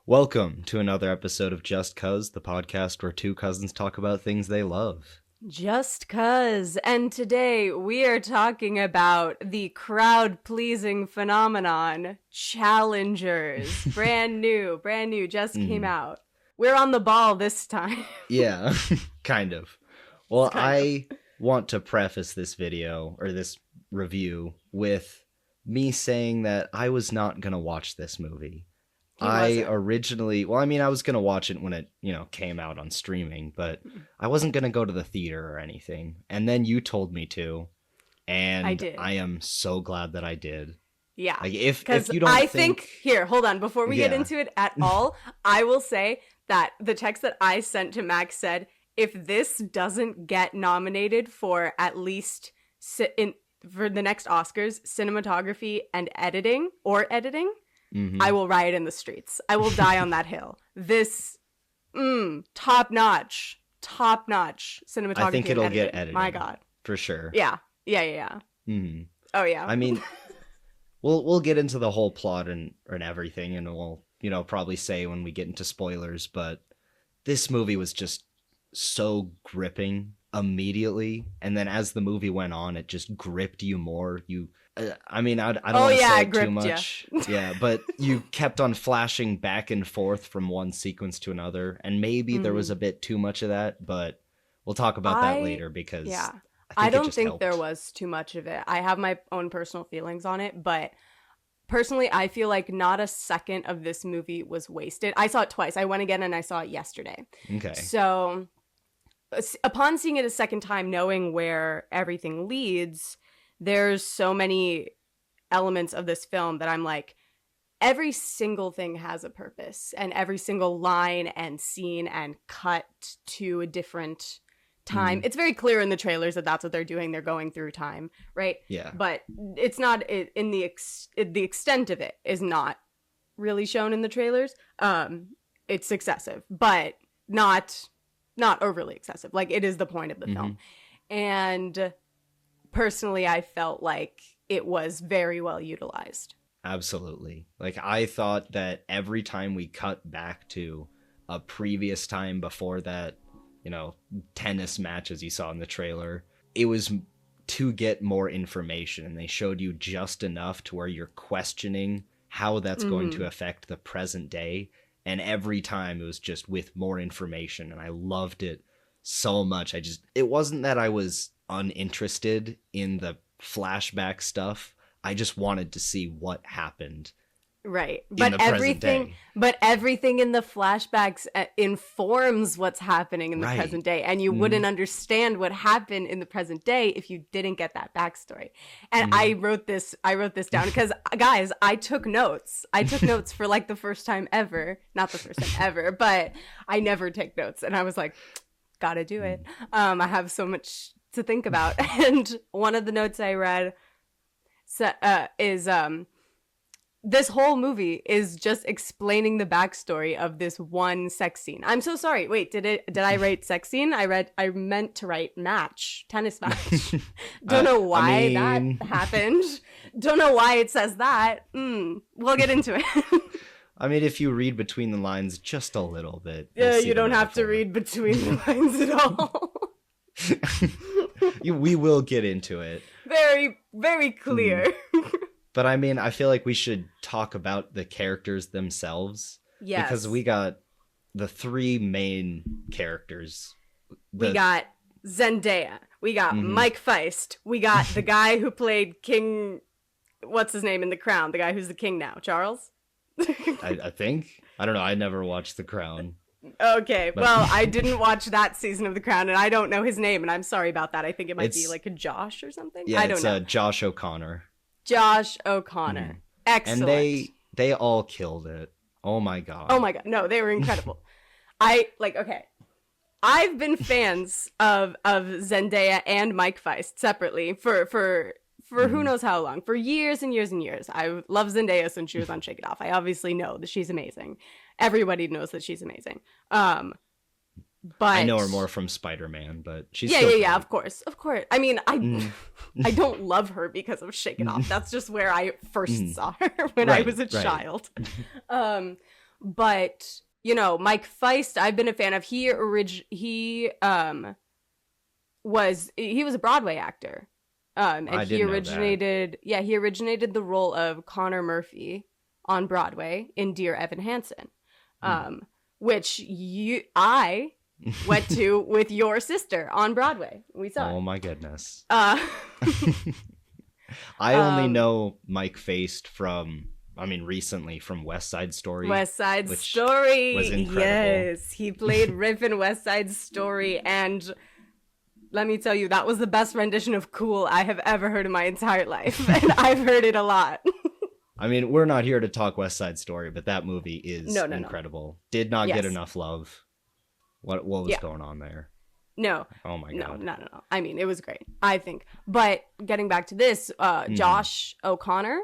Welcome to another episode of Just Cuz, the podcast where two cousins talk about things they love. Just cuz. And today we are talking about the crowd-pleasing phenomenon, Challengers. brand new, just came out. We're on the ball this time. Yeah, kind of. Well, I want to preface this video, or this review, with me saying that I was not going to watch this movie. I was going to watch it when it, came out on streaming, but I wasn't going to go to the theater or anything. And then you told me to, and I did. I am so glad that I did. Yeah. Like, if you don't think... Here, hold on. Before we get into it at all, I will say that the text that I sent to Max said, if this doesn't get nominated for at least for the next Oscars, cinematography and editing, I will riot in the streets. I will die on that hill. This, top-notch cinematography. I think it'll and get edited. My God. For sure. Yeah. Mm-hmm. Oh, yeah. I mean, we'll get into the whole plot and everything, and we'll, probably say when we get into spoilers, but this movie was just so gripping immediately, and then as the movie went on, it just gripped you more. I don't want to say it too much. Yeah, but you kept on flashing back and forth from one sequence to another, and maybe there was a bit too much of that, but we'll talk about that later because I don't think there was too much of it. I have my own personal feelings on it, but personally, I feel like not a second of this movie was wasted. I saw it twice. I went again and I saw it yesterday. Okay. So upon seeing it a second time, knowing where everything leads, there's so many elements of this film that I'm like, every single thing has a purpose, and every single line and scene and cut to a different time. It's very clear in the trailers that that's what they're doing. They're going through time, right? Yeah. But it's not in the extent of it is not really shown in the trailers. It's excessive, but not overly excessive. Like, it is the point of the film. And personally, I felt like it was very well utilized. Absolutely. Like, I thought that every time we cut back to a previous time before that, tennis match, as you saw in the trailer, it was to get more information, and they showed you just enough to where you're questioning how that's going to affect the present day. And every time it was just with more information, and I loved it so much. It wasn't that I was uninterested in the flashback stuff. I just wanted to see what happened. Right. But everything in the flashbacks informs what's happening in the present day. And you wouldn't understand what happened in the present day if you didn't get that backstory. And I wrote this down because, guys, I took notes. For like the first time ever. Not the first time ever, but I never take notes. And I was like, gotta do it. I have so much to think about. And one of the notes I read is this whole movie is just explaining the backstory of this one sex scene. I'm so sorry. Wait, did I write sex scene? I meant to write tennis match. Don't know why that happened. Don't know why it says that. We'll get into it. I mean, if you read between the lines just a little bit. Yeah, you don't have to read between the lines at all. We will get into it. Very, very clear. But I mean, I feel like we should talk about the characters themselves. Yes. Because we got the three main characters. We got Zendaya. We got Mike Feist. We got the guy who played King... What's his name in The Crown? The guy who's the king now. Charles? I think. I don't know. I never watched The Crown. Okay, well, I didn't watch that season of The Crown, and I don't know his name, and I'm sorry about that. I think it might be like a Josh or something. Yeah, I don't know. Josh O'Connor. Josh O'Connor. Excellent. And they all killed it. Oh my god. Oh my god. No, they were incredible. I've been fans of Zendaya and Mike Feist separately for who knows how long. For years and years and years. I love Zendaya since she was on Shake It Off. I obviously know that she's amazing. Everybody knows that she's amazing. But I know her more from Spider-Man, but she's yeah, of course. I mean, I don't love her because of Shake It Off. That's just where I first saw her when I was a child. But, you know, Mike Feist, I've been a fan of. He was a Broadway actor. And he originated the role of Connor Murphy on Broadway in Dear Evan Hansen. Which I went to with your sister on Broadway. We saw it. Oh my goodness. I only know Mike Feist recently from West Side Story. West Side Story was incredible. Yes, he played Riff in West Side Story, and let me tell you, that was the best rendition of Cool I have ever heard in my entire life, and I've heard it a lot. I mean, we're not here to talk West Side Story, but that movie is incredible. No. Did not get enough love. What was going on there? No. Oh my god. No. I mean, it was great, I think. But getting back to this, Josh O'Connor.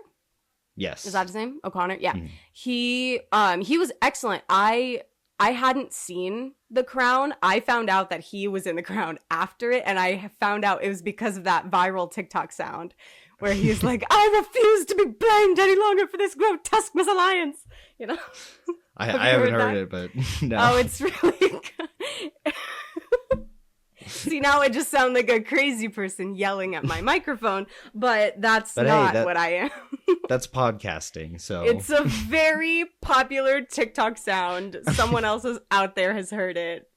Yes. Is that his name? O'Connor? Yeah. He was excellent. I hadn't seen The Crown. I found out that he was in The Crown after it, and I found out it was because of that viral TikTok sound where he's like, I refuse to be blamed any longer for this grotesque misalliance. You know? I haven't heard it, but no. Oh, it's really good. See, now I just sound like a crazy person yelling at my microphone, but that's not what I am. That's podcasting, so. It's a very popular TikTok sound. Someone else out there has heard it.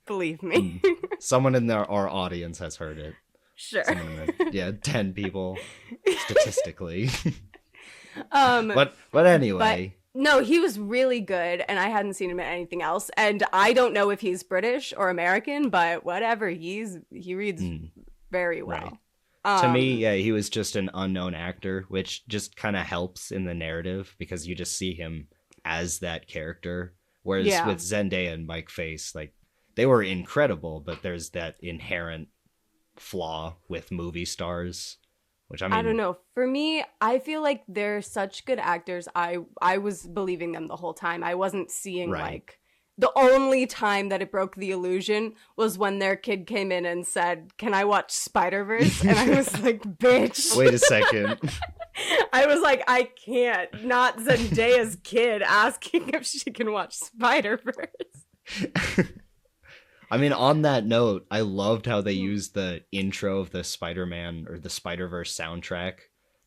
Believe me. Someone in our audience has heard it. Sure. 10 people, statistically. But anyway. No, he was really good, and I hadn't seen him in anything else. And I don't know if he's British or American, but whatever, he reads very well. Right. To me, he was just an unknown actor, which just kind of helps in the narrative because you just see him as that character. Whereas with Zendaya and Mike Feist, like, they were incredible, but there's that inherent flaw with movie stars. Which I don't know. For me, I feel like they're such good actors. I was believing them the whole time. I wasn't seeing like the only time that it broke the illusion was when their kid came in and said, "Can I watch Spider-Verse?" And I was like, "Bitch, wait a second." I was like, I can't. Not Zendaya's kid asking if she can watch Spider-Verse. I mean, on that note, I loved how they used the intro of the Spider-Man or the Spider-Verse soundtrack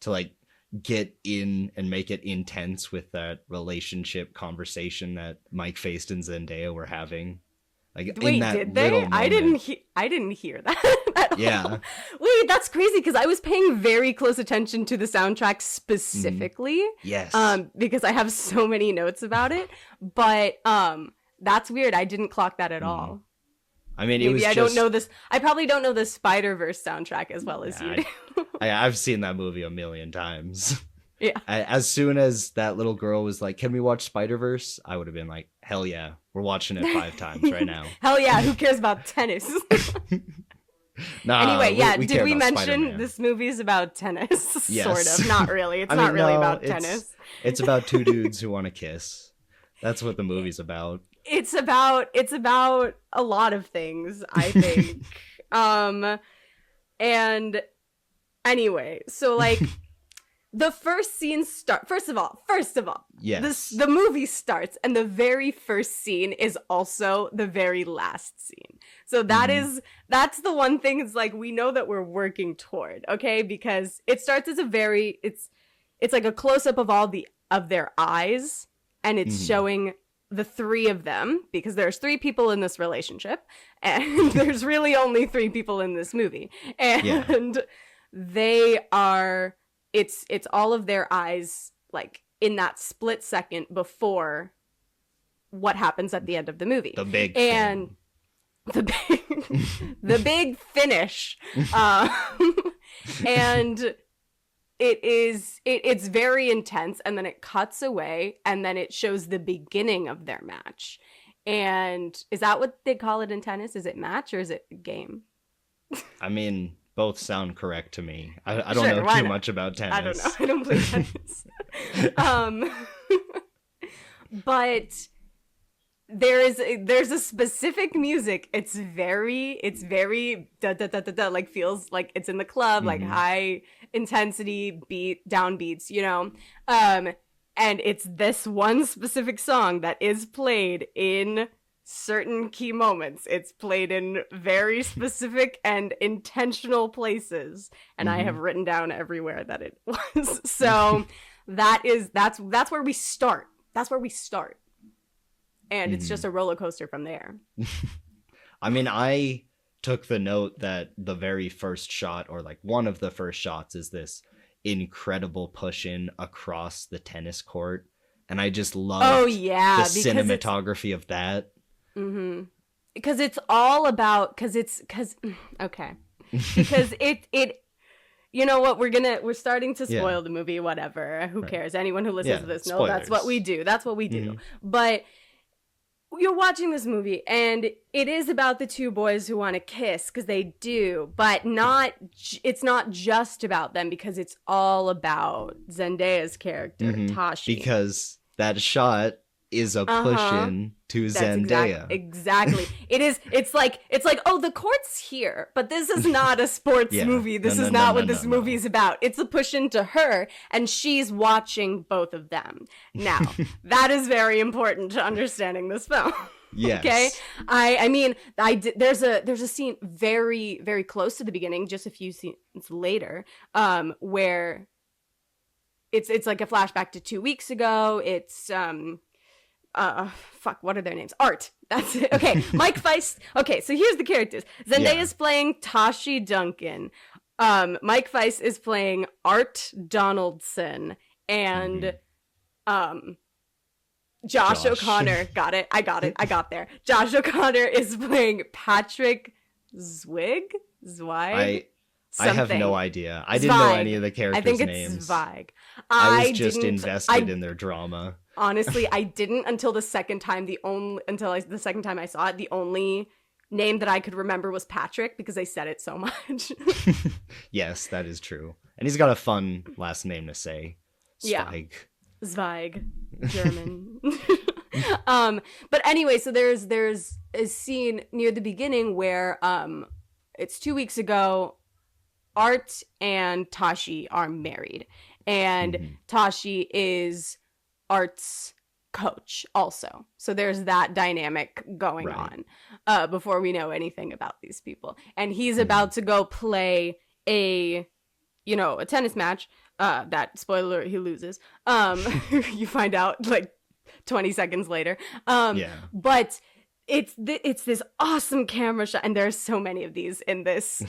to like get in and make it intense with that relationship conversation that Mike Feist and Zendaya were having. Like, wait, in that did they? Moment, I didn't hear that at all. Wait, that's crazy because I was paying very close attention to the soundtrack specifically. Yes. Because I have so many notes about it. But that's weird. I didn't clock that at all. I mean, maybe I don't know this. I probably don't know the Spider-Verse soundtrack as well as you do. I've seen that movie a million times. Yeah. As soon as that little girl was like, "Can we watch Spider-Verse?" I would have been like, "Hell yeah, we're watching it 5 times right now." Hell yeah, who cares about tennis? Anyway, did we mention Spider-Man. This movie is about tennis? Yes. Sort of. Not really. It's not really about tennis. It's about 2 dudes who want to kiss. That's what the movie's about. It's about a lot of things, I think. And anyway, so like the first scene first of all, yes. The movie starts and the very first scene is also the very last scene. So that's the one thing, it's like we know that we're working toward, okay? Because it starts as it's like a close up of their eyes, and it's showing the 3 of them, because there's 3 people in this relationship, and there's really only 3 people in this movie, and they are, it's all of their eyes, like, in that split second before what happens at the end of the movie. The big and the big finish. And it's very intense, and then it cuts away, and then it shows the beginning of their match. And is that what they call it in tennis? Is it match or is it game? I mean, both sound correct to me. I don't know too much about tennis. I don't know. I don't play tennis. But there's a specific music. It's very da da da da da, like feels like it's in the club, like high intensity beat downbeats, you know. And it's this one specific song that is played in certain key moments. It's played in very specific and intentional places, and I have written down everywhere that it was. So that's where we start. That's where we start. And it's just a roller coaster from there. I mean, I took the note that the very first shot, or like one of the first shots, is this incredible push in across the tennis court, and I just love the cinematography of that. Because it's all about because it you know what, we're starting to spoil the movie, whatever, who cares, anyone who listens to this knows that's what we do. But you're watching this movie, and it is about the two boys who want to kiss, because they do, but it's not just about them, because it's all about Zendaya's character, Tashi. Because that shot is a push-in to Zendaya. Exactly. It's like, oh, the court's here, but this is not a sports movie. This is not what this movie is about. It's a push-in to her, and she's watching both of them. Now, that is very important to understanding this film. Yes. Okay. I mean, there's a scene very, very close to the beginning, just a few scenes later, where it's like a flashback to 2 weeks ago. It's what are their names? Art. That's it. Okay, Mike Feist. Okay, so here's the characters. Zendaya's playing Tashi Duncan. Mike Feist is playing Art Donaldson, and Josh O'Connor. Got it. I got there. Josh O'Connor is playing Patrick Zweig. I have no idea. I didn't know any of the characters' names. I think it's Zweig. I was just invested in their drama. Honestly, I didn't until the second time. The second time I saw it, the only name that I could remember was Patrick, because they said it so much. Yes, that is true. And he's got a fun last name to say. Zweig. Yeah. Zweig. German. But anyway, so there's a scene near the beginning where it's 2 weeks ago. Art and Tashi are married, and Tashi is Art's coach also. So there's that dynamic going on before we know anything about these people. And he's about to go play a tennis match. That, spoiler alert, he loses. You find out like 20 seconds later. But it's this awesome camera shot, and there's so many of these in this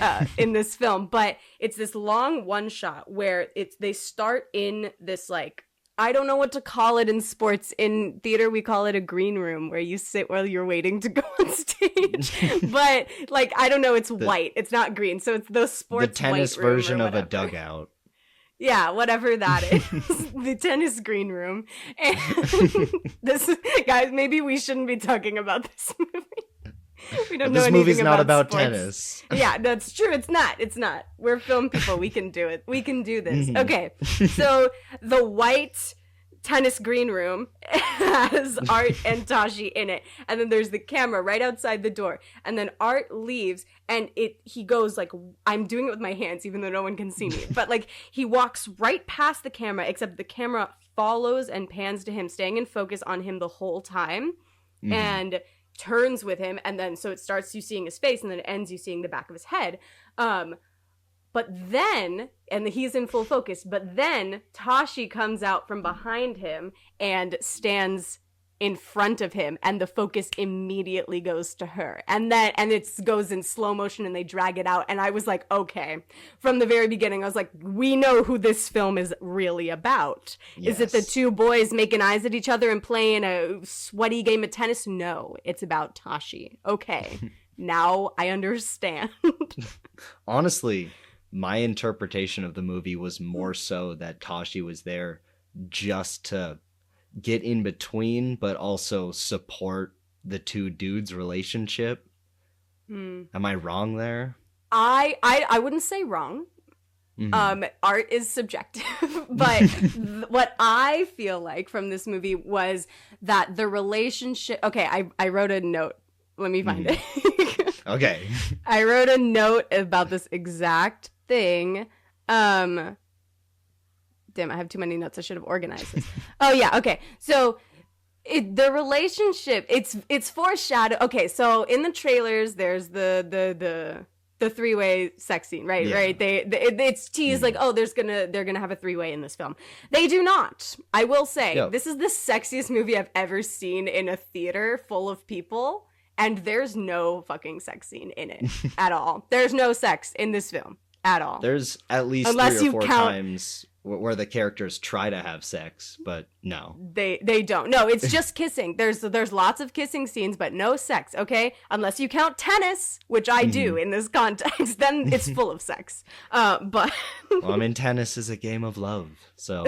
film, but it's this long one shot where they start in this, like, I don't know what to call it in sports. In theater, we call it a green room, where you sit while you're waiting to go on stage. But, like, I don't know, it's white. It's not green. So it's the sports, the tennis white room version of a dugout. Yeah, whatever that is. The tennis green room. And guys, maybe we shouldn't be talking about this movie. We don't know anything about sports. This movie's not about tennis. Yeah, that's true. It's not. We're film people. We can do it. We can do this. Okay, so the white tennis green room has Art and Tashi in it, and then there's the camera right outside the door, and then Art leaves, and he goes like, I'm doing it with my hands even though no one can see me, but like he walks right past the camera, except the camera follows and pans to him, staying in focus on him the whole time, and turns with him, and then so it starts you seeing his face, and then it ends you seeing the back of his head. But then, and he's in full focus, but then Tashi comes out from behind him and stands in front of him, and the focus immediately goes to her. And it goes in slow motion, and they drag it out. And I was like, okay, from the very beginning, I was like, we know who this film is really about. Yes. Is it the two boys making eyes at each other and playing a sweaty game of tennis? No, it's about Tashi. Okay, now I understand. Honestly, my interpretation of the movie was more so that Tashi was there just to get in between, but also support the two dudes' relationship. Am I wrong there? I wouldn't say wrong. Art is subjective, but what I feel like from this movie was that the relationship. Okay, I wrote a note. Let me find it. Okay. I wrote a note about this exact thing, Damn, I have too many notes. I should have organized this. Oh yeah, okay. So the relationship, it's foreshadowed. Okay, so in the trailers, there's the three-way sex scene, right? Yeah. Right. It's teased like, oh, they're gonna have a three-way in this film. They do not. I will say, This is the sexiest movie I've ever seen in a theater full of people, and there's no fucking sex scene in it at all. There's no sex in this film at all. There's at least unless 3 or 4 times where the characters try to have sex, but no. They don't. No, it's just kissing. There's lots of kissing scenes, but no sex, okay? Unless you count tennis, which I do in this context, then it's full of sex. But well, I mean, tennis is a game of love, so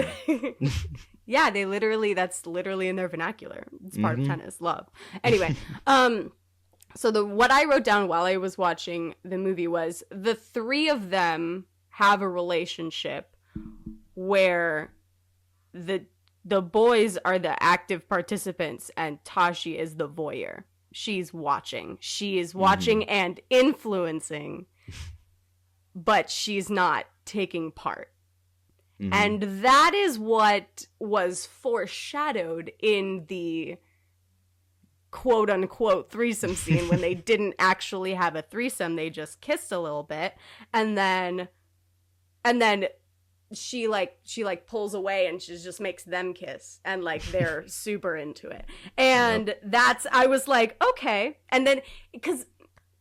yeah, that's literally in their vernacular. It's part of tennis, love. Anyway, so what I wrote down while I was watching the movie was the 3 of them have a relationship where the boys are the active participants and Tashi is the voyeur. She's watching. She is watching and influencing, but she's not taking part. And that is what was foreshadowed in the quote-unquote threesome scene when they didn't actually have a threesome. They just kissed a little bit. And then she pulls away and she just makes them kiss, and like they're super into it. And I was like, okay. And then because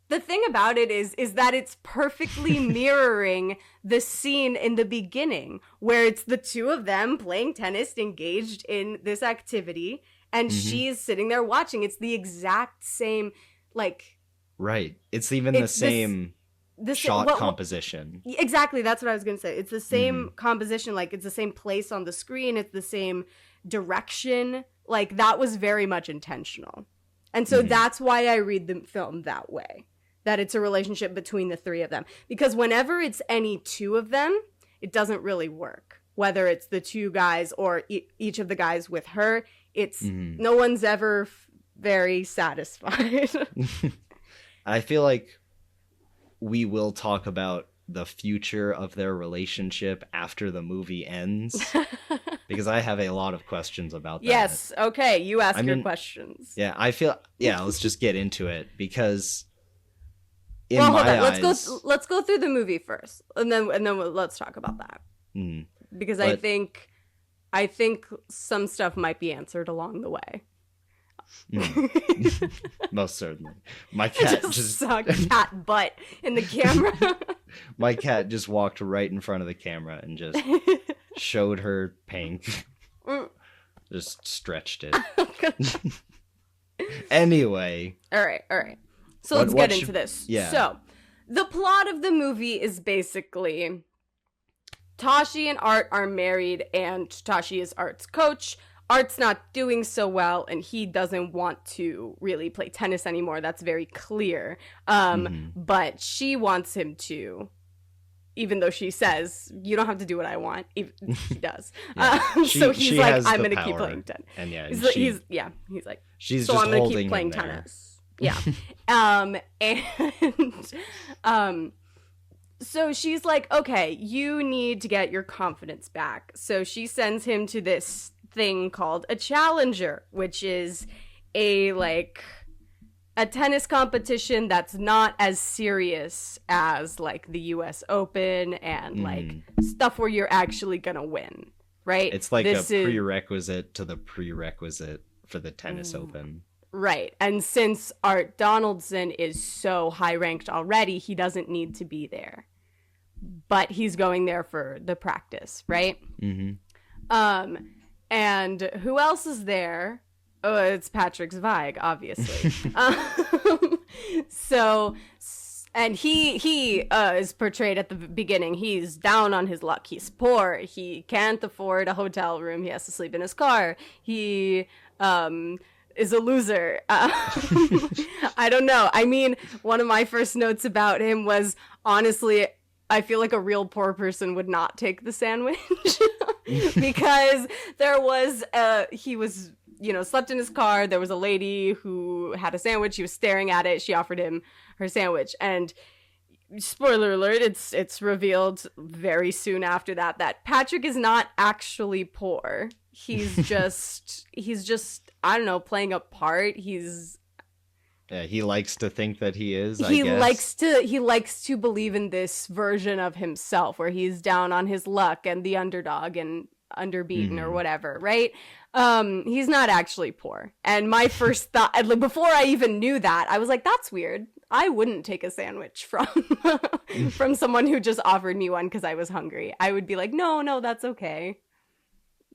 the thing about it is that it's perfectly mirroring the scene in the beginning where it's the 2 of them playing tennis, engaged in this activity, and she's sitting there watching. It's the exact same, like, right. It's even the same shot composition. Exactly, that's what I was gonna say. It's the same composition, like it's the same place on the screen, it's the same direction. Like that was very much intentional. And so that's why I read the film that way, that it's a relationship between the 3 of them. Because whenever it's any 2 of them, it doesn't really work. Whether it's the 2 guys or each of the guys with her, it's no one's ever very satisfied. I feel like we will talk about the future of their relationship after the movie ends, because I have a lot of questions about that. Yes, okay, you ask your questions. Yeah, let's just get into it, because in my eyes... Let's go through the movie first, and then let's talk about that. Because I think some stuff might be answered along the way. Most certainly. My cat just saw cat butt in the camera. My cat just walked right in front of the camera and just showed her pink. Just stretched it. Anyway. All right. So let's get into this. Yeah. So the plot of the movie is basically Tashi and Art are married, and Tashi is Art's coach. Art's not doing so well, and he doesn't want to really play tennis anymore. That's very clear. But she wants him to, even though she says, you don't have to do what I want. He does. So he's like, I'm going to keep playing tennis. And he's like, she's so just I'm going to keep playing tennis. Yeah. So she's like, okay, you need to get your confidence back. So she sends him to this thing called a challenger, which is a tennis competition that's not as serious as like the US Open and like stuff where you're actually gonna win, right? It's like a prerequisite to the prerequisite for the tennis Open. Right. And since Art Donaldson is so high ranked already, he doesn't need to be there. But he's going there for the practice, right? And who else is there? Oh, it's Patrick Zweig, obviously. And he is portrayed at the beginning. He's down on his luck. He's poor. He can't afford a hotel room. He has to sleep in his car. He is a loser. I don't know. I mean, one of my first notes about him was, honestly, I feel like a real poor person would not take the sandwich because he was, slept in his car. There was a lady who had a sandwich. He was staring at it. She offered him her sandwich. And spoiler alert, it's revealed very soon after that Patrick is not actually poor. He's just I don't know, playing a part. Yeah, he likes to think that he is, I guess. He likes to believe in this version of himself where he's down on his luck and the underdog and underbeaten or whatever, right? He's not actually poor. And my first thought, like, before I even knew that, I was like, that's weird. I wouldn't take a sandwich from someone who just offered me one because I was hungry. I would be like, no, that's okay.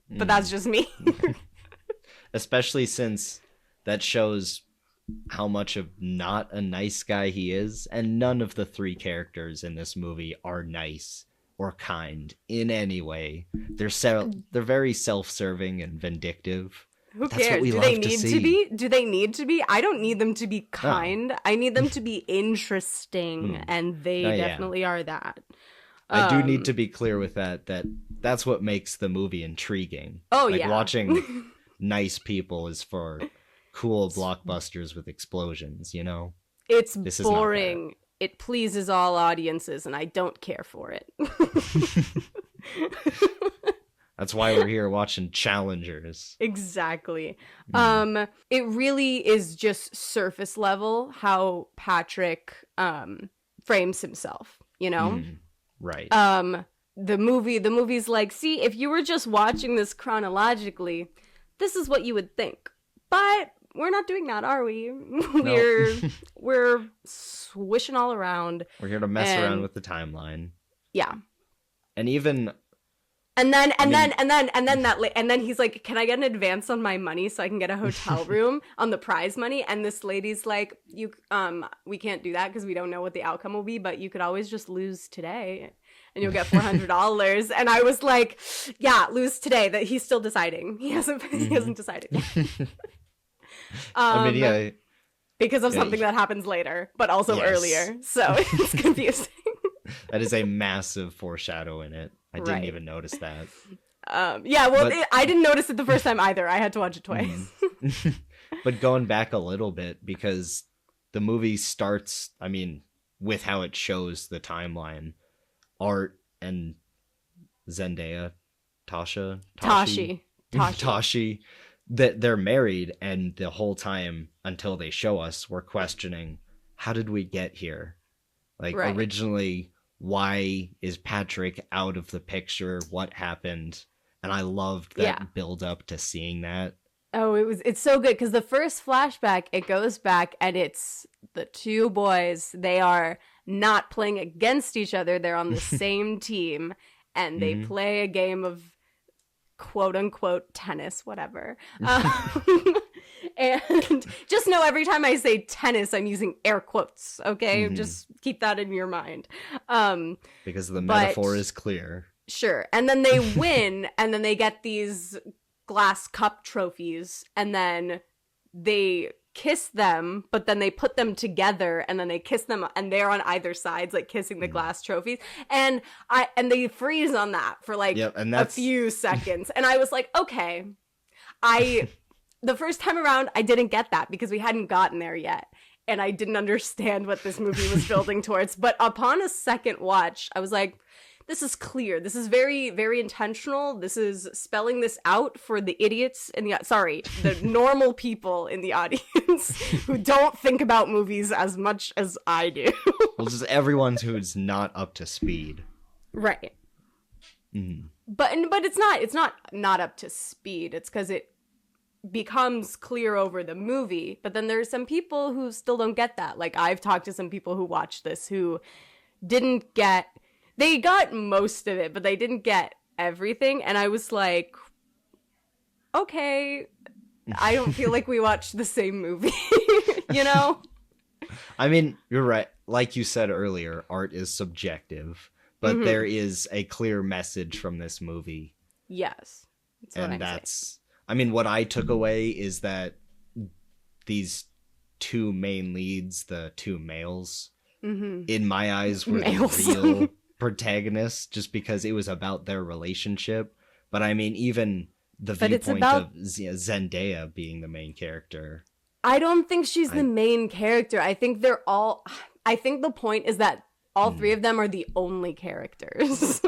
But that's just me. Especially since that shows how much of not a nice guy he is, and none of the three characters in this movie are nice or kind in any way. They're very self-serving and vindictive. Who cares? Do they need to be? Do they need to be? I don't need them to be kind. I need them to be interesting, and they definitely are that. I do need to be clear with that's what makes the movie intriguing. Oh, like, watching nice people is for cool blockbusters with explosions, you know? It's boring. It pleases all audiences, and I don't care for it. That's why we're here watching Challengers. Exactly. It really is just surface level how Patrick frames himself, you know? Right. The movie's like, see, if you were just watching this chronologically, this is what you would think. But we're not doing that, are we? We're swishing all around. We're here to mess around with the timeline. Yeah. And even And then he's like, "Can I get an advance on my money so I can get a hotel room on the prize money?" And this lady's like, we can't do that because we don't know what the outcome will be, but you could always just lose today and you'll get $400. And I was like, yeah, lose today. That he's still deciding. He hasn't decided yet. Because of something that happens later, but also earlier. So it's confusing. That is a massive foreshadow in it. I didn't even notice that. I didn't notice it the first time either. I had to watch it twice. But going back a little bit, because the movie starts, with how it shows the timeline. Art and Zendaya, Tashi, that they're married, and the whole time until they show us, we're questioning, how did we get here? Originally, why is Patrick out of the picture? What happened? And I loved that build up to seeing that. Oh, it's so good because the first flashback, it goes back and it's the two boys. They are not playing against each other. They're on the same team and they play a game of quote unquote tennis, whatever. And just know every time I say tennis, I'm using air quotes, okay? Just keep that in your mind. Because the metaphor is clear. Sure. And then they win, and then they get these glass cup trophies, and then they kiss them, but then they put them together, and then they kiss them, and they're on either sides, like kissing the glass trophies. And they freeze on that for a few seconds. And I was like, okay, the first time around, I didn't get that because we hadn't gotten there yet. And I didn't understand what this movie was building towards. But upon a second watch, I was like, this is clear. This is very, very intentional. This is spelling this out for the idiots the normal people in the audience who don't think about movies as much as I do. Well, just everyone who's not up to speed. Right. But it's not up to speed. It's because it becomes clear over the movie, but then there's some people who still don't get that. Like, I've talked to some people who watched this who they got most of it, but they didn't get everything, and I was like, okay, I don't feel like we watched the same movie. You know? You're right. Like you said earlier, art is subjective, but there is a clear message from this movie. Yes. What I took away is that these two main leads, the two males, in my eyes were the real protagonists, just because it was about their relationship. But even the viewpoint of Zendaya being the main character. I don't think she's the main character. I think the point is that all three of them are the only characters.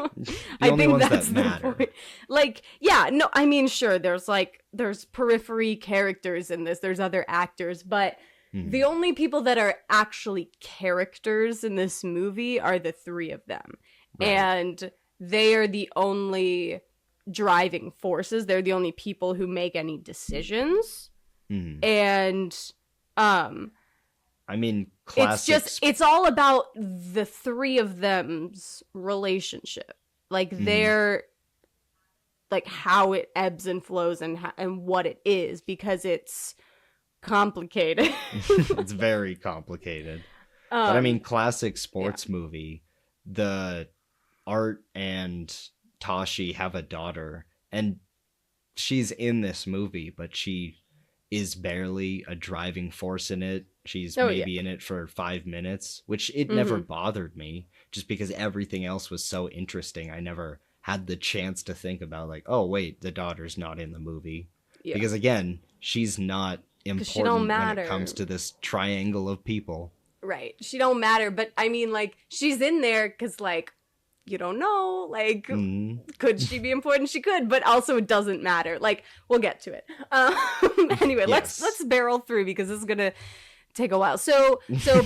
I think that's the point. Like, yeah, no, I mean, sure, there's periphery characters in this, there's other actors, but the only people that are actually characters in this movie are the three of them. Right. And they are the only driving forces. They're the only people who make any decisions. And I mean, it's all about the three of them's relationship. Like their like how it ebbs and flows and what it is, because it's complicated. It's very complicated. But I mean, classic sports movie, the Art and Tashi have a daughter, and she's in this movie, but she is barely a driving force in it. She's maybe in it for 5 minutes, which it never bothered me, just because everything else was so interesting. I never had the chance to think about like, oh wait, the daughter's not in the movie. Because again, she's not important when it comes to this triangle of people. Right. She don't matter, but I mean, like, she's in there because, like, you don't know, like, could she be important? She could, but also it doesn't matter. Like, we'll get to it. Anyway, let's barrel through, because this is gonna take a while. So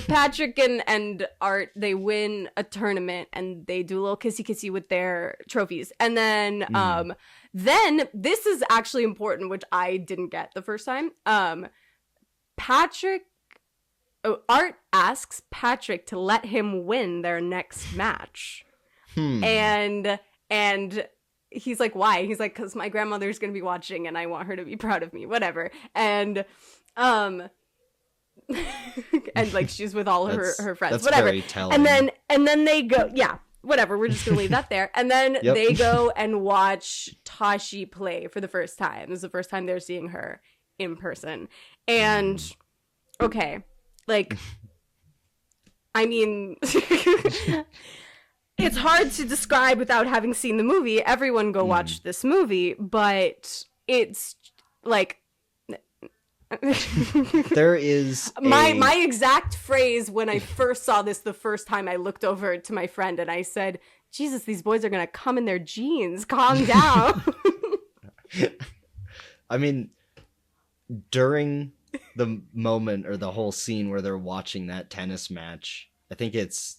Patrick and Art, they win a tournament and they do a little kissy with their trophies, and then this is actually important, which I didn't get the first time. Art asks Patrick to let him win their next match. And he's like, why? He's like, because my grandmother's gonna be watching and I want her to be proud of me, whatever. And and like she's with all her friends, that's whatever. Very telling. And then they go, whatever, we're just gonna leave that there. And then they go and watch Tashi play for the first time. This is the first time they're seeing her in person. And okay, like, I mean, it's hard to describe without having seen the movie. Everyone go watch this movie, but it's like there is my exact phrase when I first saw this the first time. I looked over to my friend and I said, Jesus, these boys are gonna come in their jeans. Calm down. I mean, during the moment or the whole scene where they're watching that tennis match, I think it's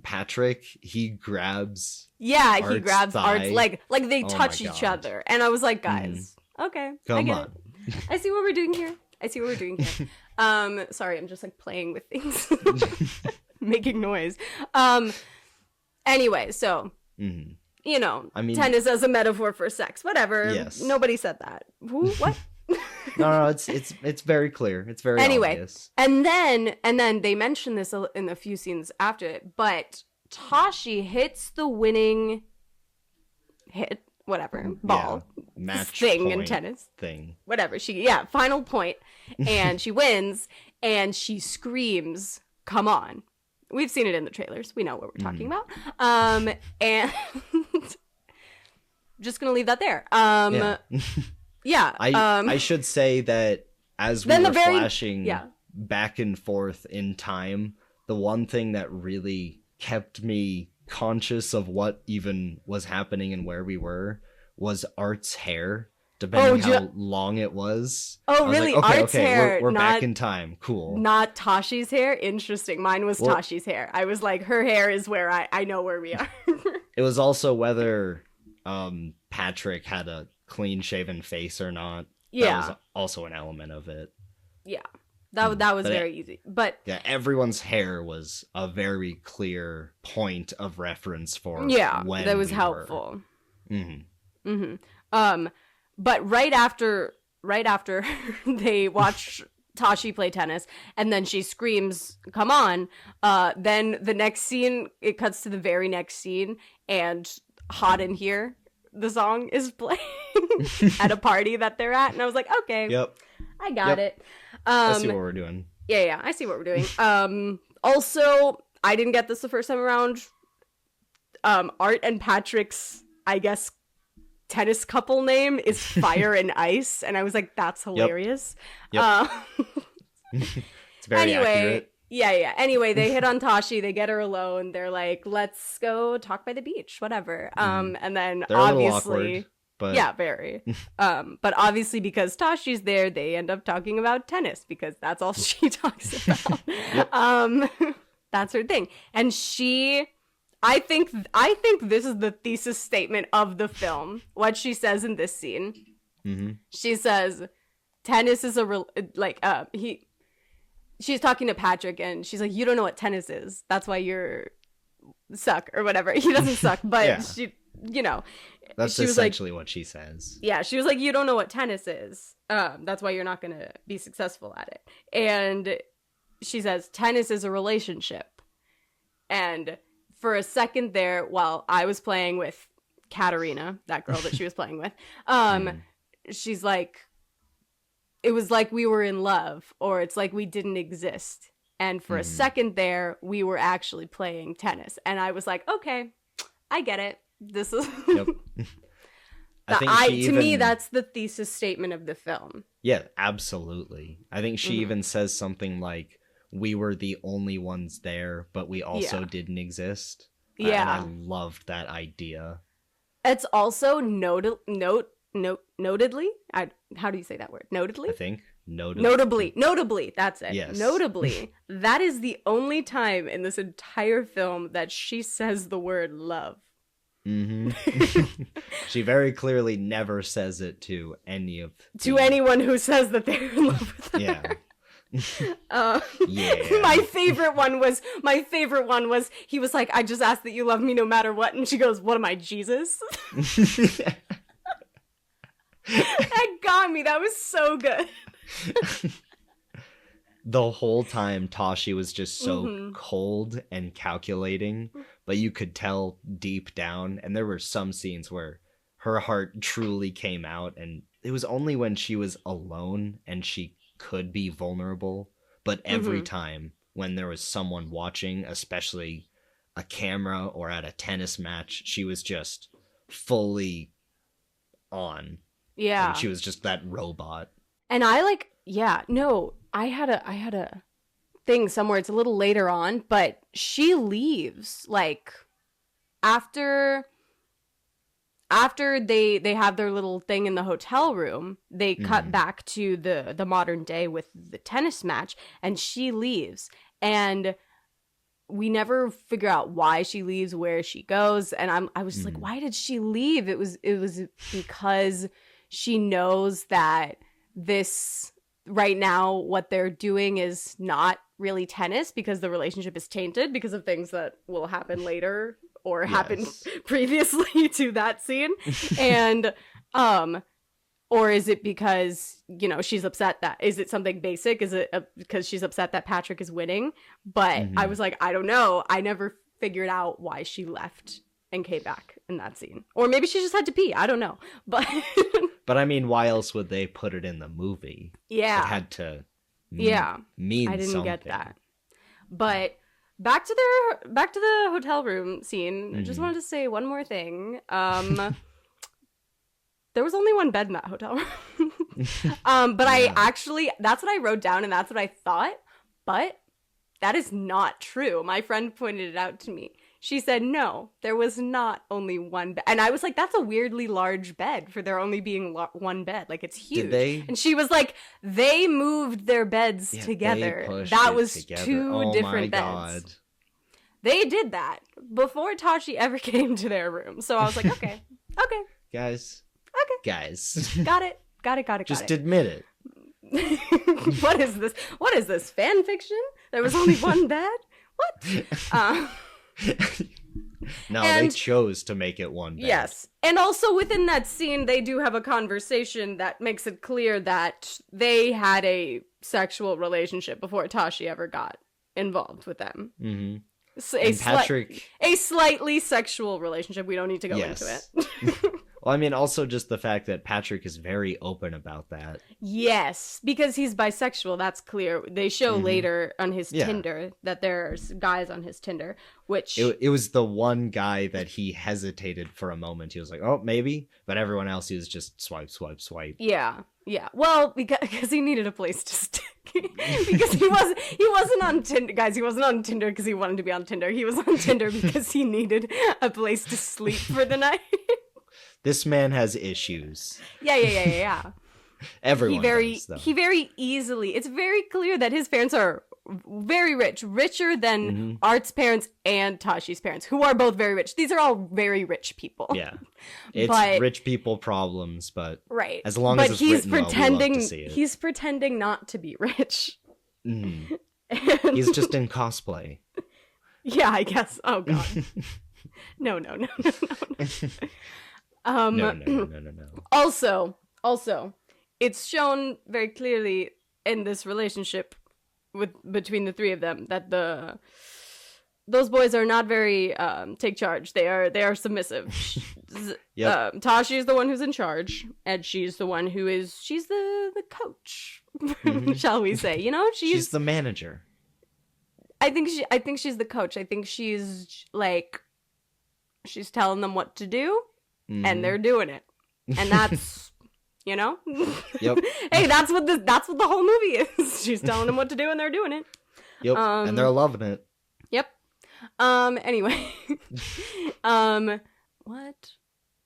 Patrick, he grabs Art's leg, like they touch each other, and I was like, guys, okay, come on. I see what we're doing here. Sorry, I'm just like playing with things, making noise. Anyway, so you know, I mean, tennis as a metaphor for sex, whatever. Yes. Nobody said that. Who? What? No, it's very clear. It's very obvious. And then they mention this in a few scenes after it, but Tashi hits the winning ball match thing in tennis thing, whatever. Final point, and she wins, and she screams, "Come on!" We've seen it in the trailers. We know what we're talking about. And just gonna leave that there. I should say that as we were flashing back and forth in time, the one thing that really kept me conscious of what even was happening and where we were was Art's hair, depending how long it was. Oh, really? Like, Art's hair. We're back in time. Cool. Not Tashi's hair? Interesting. Mine was Tashi's hair. I was like, her hair is where I know where we are. It was also whether Patrick had a clean-shaven face or not. That was also an element of it. Yeah. That was very easy. But yeah, everyone's hair was a very clear point of reference for when that was helpful. But right after they watch Tashi play tennis and then she screams, "Come on," then the next scene, it cuts to the very next scene, and Hot in Here, the song, is playing at a party that they're at, and I was like, okay, I got it. I see what we're doing. Yeah, I see what we're doing. Also, I didn't get this the first time around. Art and Patrick's, I guess, tennis couple name is Fire and Ice, and I was like, that's hilarious. It's very accurate. Yeah. Anyway, they hit on Tashi. They get her alone. They're like, let's go talk by the beach, whatever. And then They're obviously, but yeah, very. But obviously, because Tashi's there, they end up talking about tennis because that's all she talks about. That's her thing. And I think this is the thesis statement of the film. What she says in this scene, she says, tennis is she's talking to Patrick and she's like, you don't know what tennis is. That's why you're suck or whatever. He doesn't suck, but she, that's essentially what she says. Yeah. She was like, you don't know what tennis is. That's why you're not going to be successful at it. And she says, tennis is a relationship. And for a second there, while I was playing with Katarina, that girl that she was playing with, she's like, it was like we were in love, or it's like we didn't exist. And for a second there, we were actually playing tennis. And I was like, okay, I get it. This is... Yep. To me, that's the thesis statement of the film. Yeah, absolutely. I think she even says something like, we were the only ones there, but we also didn't exist. Yeah. And I loved that idea. It's also notedly... how do you say that word? Notedly? I think. Notably, that's it. Yes. Notably, that is the only time in this entire film that she says the word love. She very clearly never says it to anyone who says that they're in love with her. Yeah. My favorite one was he was like, I just ask that you love me no matter what, and she goes, what am I, Jesus? That got me. That was so good. The whole time Tashi was just so cold and calculating, but you could tell deep down, and there were some scenes where her heart truly came out, and it was only when she was alone and she could be vulnerable. But every time when there was someone watching, especially a camera or at a tennis match, she was just fully on. Yeah. And she was just that robot. And I had a thing somewhere. It's a little later on, but she leaves like after they have their little thing in the hotel room. They cut back to the modern day with the tennis match, and she leaves, and we never figure out why she leaves, where she goes. And I was just like, why did she leave? It was because she knows that this right now, what they're doing is not really tennis, because the relationship is tainted because of things that will happen later or happened previously to that scene. And or is it because, she's upset that, is it something basic? Is it because she's upset that Patrick is winning? But I was like, I don't know. I never figured out why she left and came back in that scene. Or maybe she just had to pee. I don't know. But I mean, why else would they put it in the movie? Yeah. It had to mean I didn't something. get that. But back to the hotel room scene. I just wanted to say one more thing. There was only one bed in that hotel room. But I actually, that's what I wrote down and that's what I thought. But that is not true. My friend pointed it out to me. She said, no, there was not only one bed. And I was like, that's a weirdly large bed for there only being one bed. Like, it's huge. Did they? And she was like, they moved their beds together. That was together. Two different beds. God. They did that before Tashi ever came to their room. So I was like, okay. Guys. Got it. Just admit it. What is this? Fan fiction? There was only one bed? What? No, they chose to make it one bed. Yes. And also within that scene, they do have a conversation that makes it clear that they had a sexual relationship before Tashi ever got involved with them. Mm-hmm. So a slightly sexual relationship. We don't need to go into it. Well, I mean, also just the fact that Patrick is very open about that. Yes, because he's bisexual. That's clear. They show later on his Tinder that there's guys on his Tinder, which... It was the one guy that he hesitated for a moment. He was like, oh, maybe. But everyone else, he was just swipe, swipe, swipe. Yeah. Yeah. Well, because he needed a place to stick. Because he wasn't on Tinder. Guys, he wasn't on Tinder because he wanted to be on Tinder. He was on Tinder because he needed a place to sleep for the night. This man has issues. Yeah. Everyone does, though. He very easily... It's very clear that his parents are very rich. Richer than Art's parents and Tashi's parents, who are both very rich. These are all very rich people. Yeah. It's rich people problems, but right. As long as it's written well, we love to see it. He's pretending not to be rich. He's just in cosplay. Yeah, I guess. Oh, God. No. No. Also, it's shown very clearly in this relationship between the three of them that those boys are not very take charge. They are submissive. Tashi is the one who's in charge, and she's the one she's the coach, shall we say? You know, she's the manager. I think she's the coach. I think she's like, she's telling them what to do, and they're doing it, and that's, you know, yep. Hey, that's what the whole movie is. She's telling them what to do, and they're doing it. Yep, and they're loving it. Yep. Anyway, what?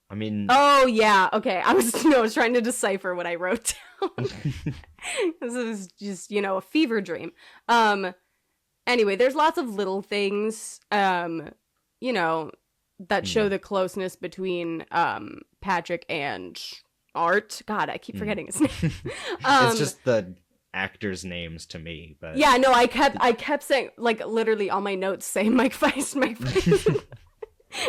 I mean, oh yeah, okay. I was trying to decipher what I wrote down. This is just, you know, a fever dream. Anyway, there's lots of little things, you know, that show the closeness between Patrick and Art. God, I keep forgetting his name. It's just the actors' names to me, but yeah, no, I kept saying, like, literally all my notes say Mike Feist.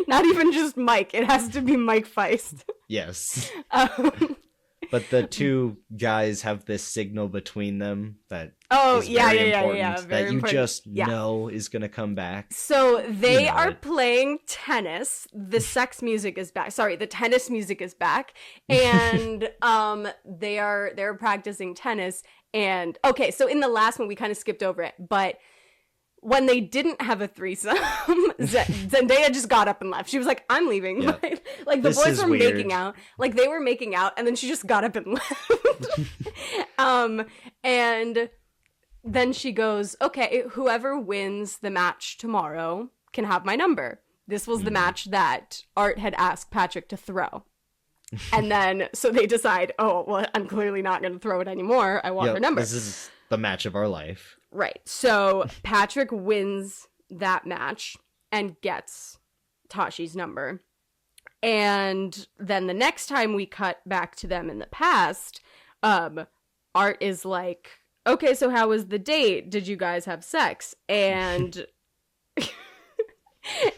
Not even just Mike. It has to be Mike Feist. Yes. But the two guys have this signal between them that is very important, that you just know is going to come back. So they are playing tennis. The sex music is back. Sorry, the tennis music is back. And they're practicing tennis. And okay, so in the last one we kind of skipped over it, but when they didn't have a threesome, Zendaya just got up and left. She was like, I'm leaving. Yeah. Like, the boys were making out. Like, they were making out, and then she just got up and left. And then she goes, okay, whoever wins the match tomorrow can have my number. This was the match that Art had asked Patrick to throw. And then, so they decide, oh, well, I'm clearly not going to throw it anymore. I want her number. This is the match of our life. Right. So Patrick wins that match and gets Tashi's number. And then the next time we cut back to them in the past, Art is like, okay, so how was the date? Did you guys have sex? And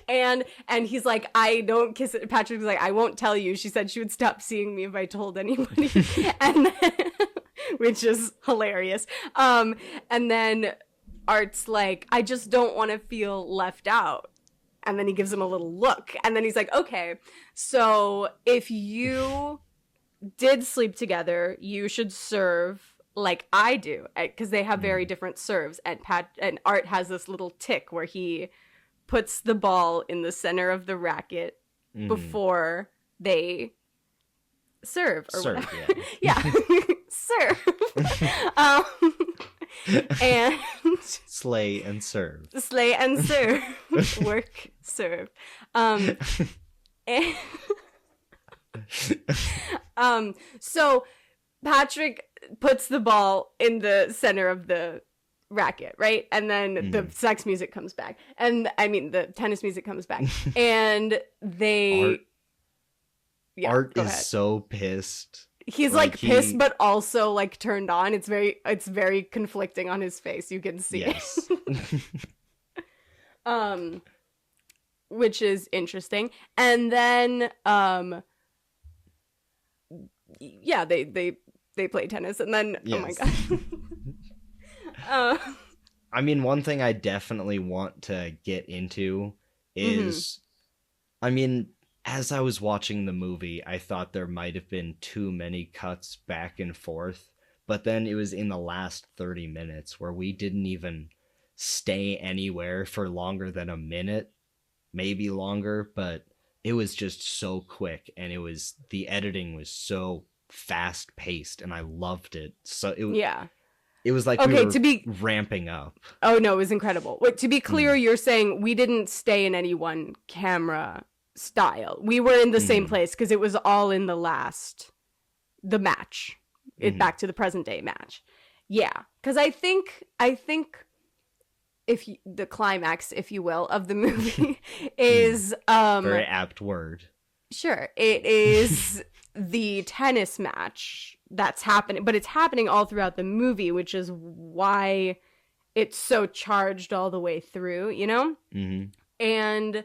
and he's like, I don't kiss it. Patrick's like, I won't tell you. She said she would stop seeing me if I told anybody. And then, which is hilarious. And then Art's like, I just don't want to feel left out. And then he gives him a little look. And then he's like, okay, so if you did sleep together, you should serve like I do. Because they have very different serves. And Art has this little tick where he puts the ball in the center of the racket before they serve. Or serve, whatever. Yeah. Serve. And slay and serve. Slay and serve. Work, serve. And so Patrick puts the ball in the center of the racket, right? And then the sex music comes back. And I mean the tennis music comes back. And they Art is so pissed. He's like pissed, but also like turned on. It's very conflicting on his face. You can see it. Which is interesting. And then, they play tennis, and then oh my god. I mean, one thing I definitely want to get into is, I mean, as I was watching the movie, I thought there might have been too many cuts back and forth, but then it was in the last 30 minutes where we didn't even stay anywhere for longer than a minute, maybe longer, but it was just so quick, and the editing was so fast paced, and I loved it. So it was like we were ramping up. Oh no, it was incredible. Wait, to be clear, you're saying we didn't stay in any one camera style. We were in the same place because it was all in the match. Back to the present day match. Yeah, because I think the climax, if you will, of the movie is very apt word. Sure, it is the tennis match that's happening, but it's happening all throughout the movie, which is why it's so charged all the way through, you know? And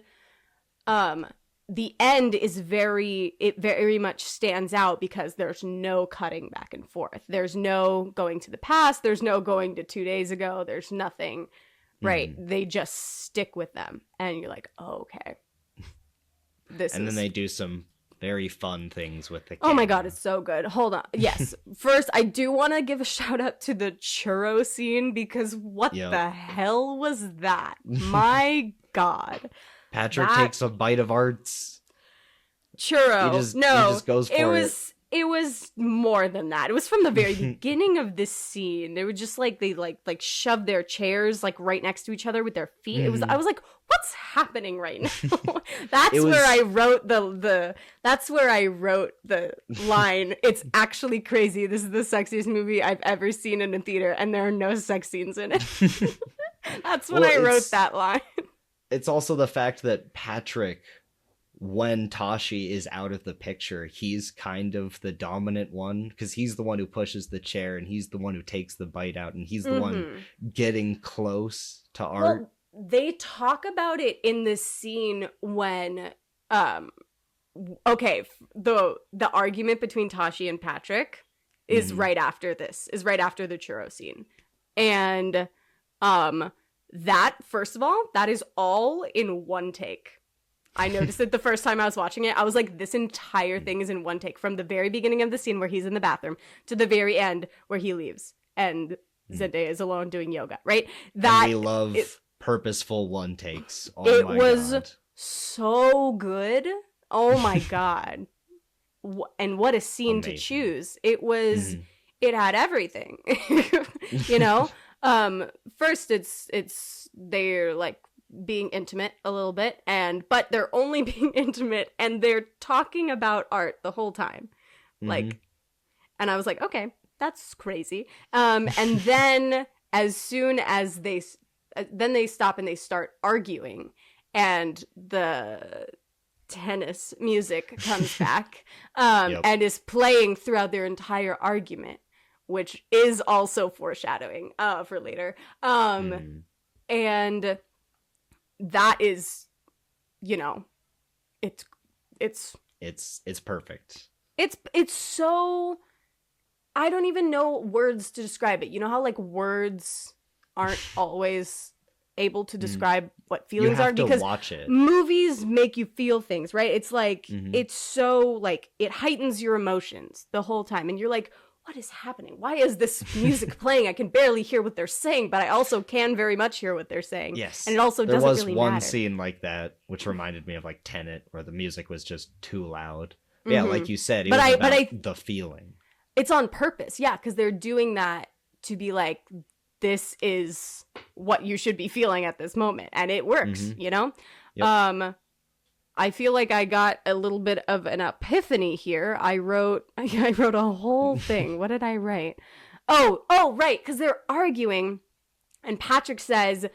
the end is very much stands out because there's no cutting back and forth. There's no going to the past. There's no going to 2 days ago. There's nothing. Right. They just stick with them. And you're like, oh, okay. Then they do some very fun things with the camera. Oh my God, it's so good. Hold on. Yes. First, I do want to give a shout out to the churro scene because what the hell was that? My God. Patrick takes a bite of Art's churro. He just goes for it. It was more than that. It was from the very beginning of this scene. They were just like they shoved their chairs like right next to each other with their feet. I was like, what's happening right now? Where I wrote that's where I wrote the line. It's actually crazy. This is the sexiest movie I've ever seen in a theater, and there are no sex scenes in it. That's when I wrote that line. It's also the fact that Patrick, when Tashi is out of the picture, he's kind of the dominant one because he's the one who pushes the chair and he's the one who takes the bite out and he's the one getting close to Art. Well, they talk about it in this scene when, the argument between Tashi and Patrick is right after the churro scene. And, that, first of all, that is all in one take. I noticed it the first time I was watching it. I was like, this entire thing is in one take, from the very beginning of the scene where he's in the bathroom to the very end where he leaves and Zendaya is alone doing yoga, right? That and we love purposeful one takes. Oh it was so good. Oh my God. And what a scene Amazing. To choose. It was, it had everything, you know? First it's they're like being intimate a little bit, but they're only being intimate and they're talking about Art the whole time. Like, and I was like, okay, that's crazy. And then as soon as they stop and they start arguing and the tennis music comes back, and is playing throughout their entire argument, which is also foreshadowing, for later. And that is, you know, it's perfect. It's so, I don't even know words to describe it. You know how like words aren't always able to describe what feelings are because watch it. Movies make you feel things, right? It's like it's so like it heightens your emotions the whole time, and you're like, what is happening? Why is this music playing? I can barely hear what they're saying, but I also can very much hear what they're saying. Yes. And it also doesn't really matter. There was one scene like that, which reminded me of like Tenet, where the music was just too loud. Yeah, like you said, it was about the feeling. It's on purpose, yeah, because they're doing that to be like, this is what you should be feeling at this moment. And it works, you know? Yep. I feel like I got a little bit of an epiphany here. I wrote a whole thing. What did I write? Oh, right, because they're arguing, and Patrick says,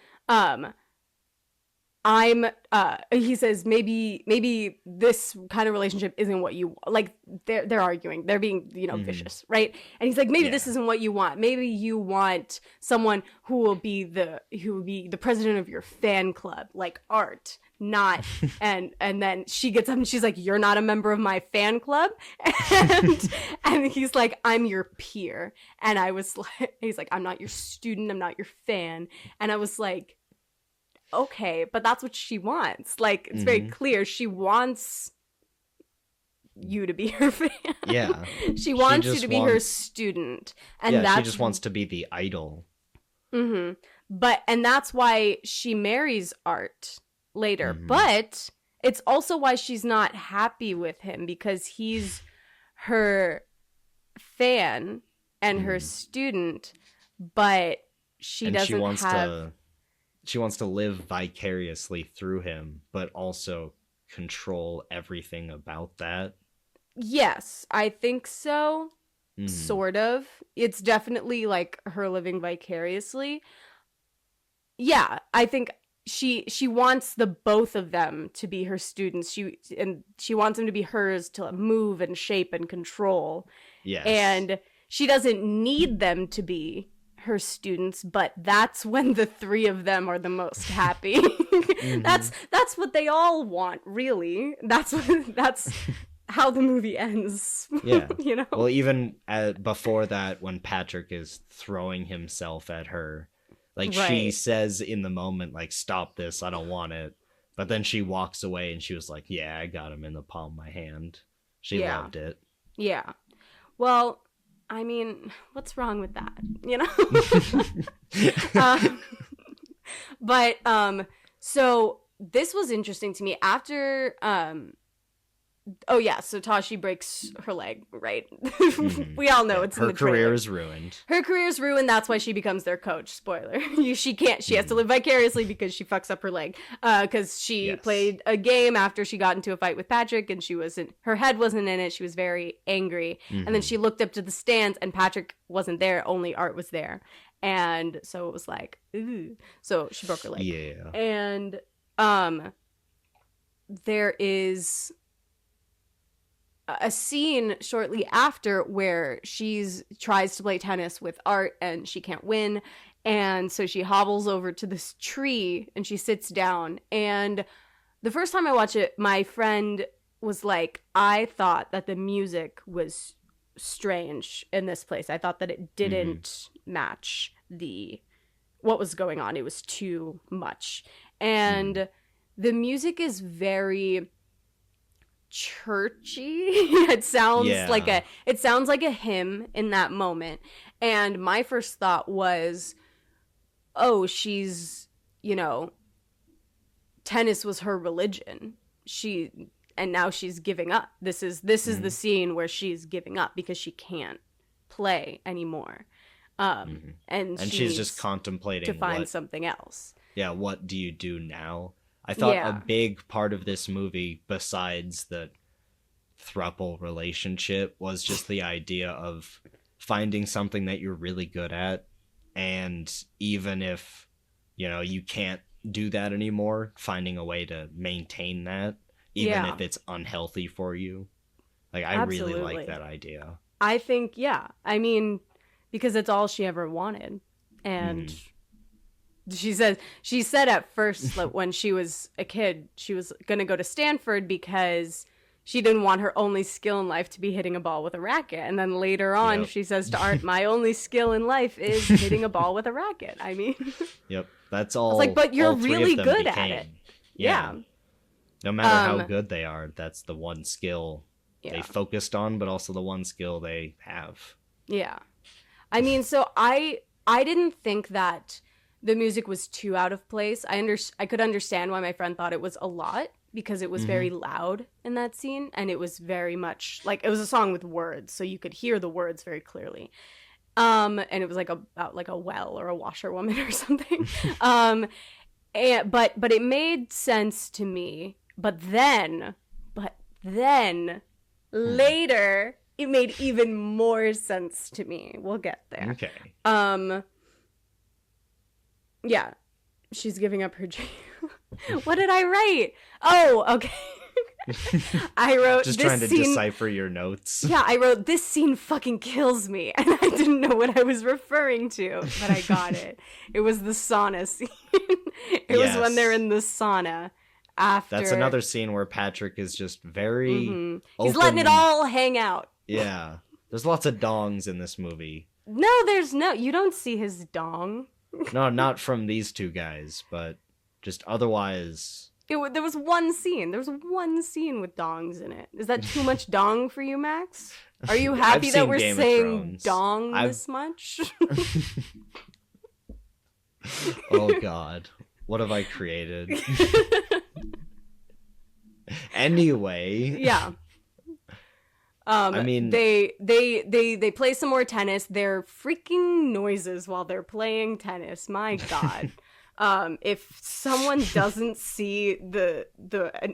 he says maybe this kind of relationship isn't what you like. They're arguing. They're being, you know, vicious, right? And he's like, maybe this isn't what you want. Maybe you want someone who will be the president of your fan club, like Art. Not and then she gets up and she's like, you're not a member of my fan club, and he's like, I'm your peer. And I was like, he's like, I'm not your student, I'm not your fan. And I was like, okay, but that's what she wants. Like, it's very clear she wants you to be her fan. Yeah. She wants you to be her student. And she just wants to be the idol. Mm-hmm. And that's why she marries Art later. Mm-hmm. But it's also why she's not happy with him, because he's her fan and her student, but she wants to live vicariously through him, but also control everything about that. Yes, I think so. Sort of. It's definitely like her living vicariously. Yeah, I think she wants the both of them to be her students. She wants them to be hers to move and shape and control. Yes. And she doesn't need them to be her students, but that's when the three of them are the most happy. Mm-hmm. That's what they all want, really. That's how the movie ends. Yeah. You know? Well, even before that, when Patrick is throwing himself at her, like, she says in the moment, like, stop this, I don't want it. But then she walks away and she was like, yeah, I got him in the palm of my hand. She loved it. Yeah. Well, I mean, what's wrong with that? You know? So this was interesting to me after, so Tashi breaks her leg, right? Mm-hmm. We all know it's in the trailer. Her career is ruined. Her career is ruined. That's why she becomes their coach. Spoiler. She has to live vicariously because she fucks up her leg. Because she played a game after she got into a fight with Patrick, and her head wasn't in it. She was very angry. Mm-hmm. And then she looked up to the stands, and Patrick wasn't there. Only Art was there. And so it was like, ooh. So she broke her leg. Yeah. And there is a scene shortly after where tries to play tennis with Art and she can't win, and so she hobbles over to this tree and she sits down. And the first time I watched it, my friend was like, I thought that the music was strange in this place. I thought that it didn't match what was going on. It was too much. And the music is very churchy. It sounds like a hymn in that moment. And my first thought was, oh, she's, tennis was her religion. And now she's giving up. This is the scene where she's giving up because she can't play anymore. And she's just contemplating to find something else. Yeah, what do you do now? I thought a big part of this movie, besides the throuple relationship, was just the idea of finding something that you're really good at, and even if, you can't do that anymore, finding a way to maintain that, even if it's unhealthy for you. Like, I really like that idea. I think, I mean, because it's all she ever wanted. And she said at first that when she was a kid, she was going to go to Stanford because she didn't want her only skill in life to be hitting a ball with a racket. And then later on, she says to Art, my only skill in life is hitting a ball with a racket. I mean, that's all. I was like, but you're really good at it. Yeah. No matter how good they are, that's the one skill they focused on, but also the one skill they have. Yeah. I mean, so I didn't think that the music was too out of place. I could understand why my friend thought it was a lot, because it was very loud in that scene, and it was very much like it was a song with words, so you could hear the words very clearly. And it was like about like a well or a washerwoman or something. But it made sense to me. But then later it made even more sense to me. We'll get there. Okay. Yeah. She's giving up her dream. What did I write? Oh, okay. I wrote just this trying to decipher your notes. Yeah, I wrote, this scene fucking kills me, and I didn't know what I was referring to, but I got it. It was the sauna scene. It was when they're in the sauna after. That's another scene where Patrick is just very open. He's letting it all hang out. Yeah. There's lots of dongs in this movie. No, you don't see his dong. No, not from these two guys, but just otherwise, There was one scene. There was one scene with dongs in it. Is that too much dong for you, Max? Are you happy that we're saying dong this much? Oh God, what have I created? Anyway. Yeah. I mean, they play some more tennis. They're freaking noises while they're playing tennis. My God. If someone doesn't see the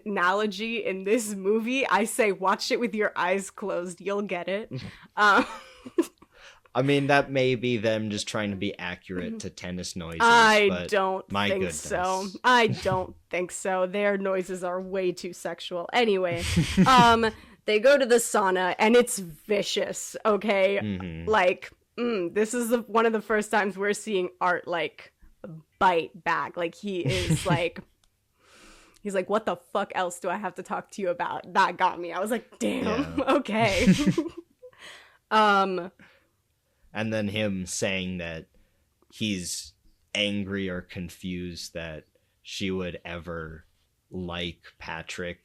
analogy in this movie, I say watch it with your eyes closed. You'll get it. I mean, that may be them just trying to be accurate to tennis noises. I don't think so. I don't think so. Their noises are way too sexual. Anyway, they go to the sauna and it's vicious. Okay, like this is one of the first times we're seeing Art like bite back. Like he is like. He's like, what the fuck else do I have to talk to you about? That got me. I was like, damn, yeah. Okay. And then him saying that he's angry or confused that she would ever like Patrick.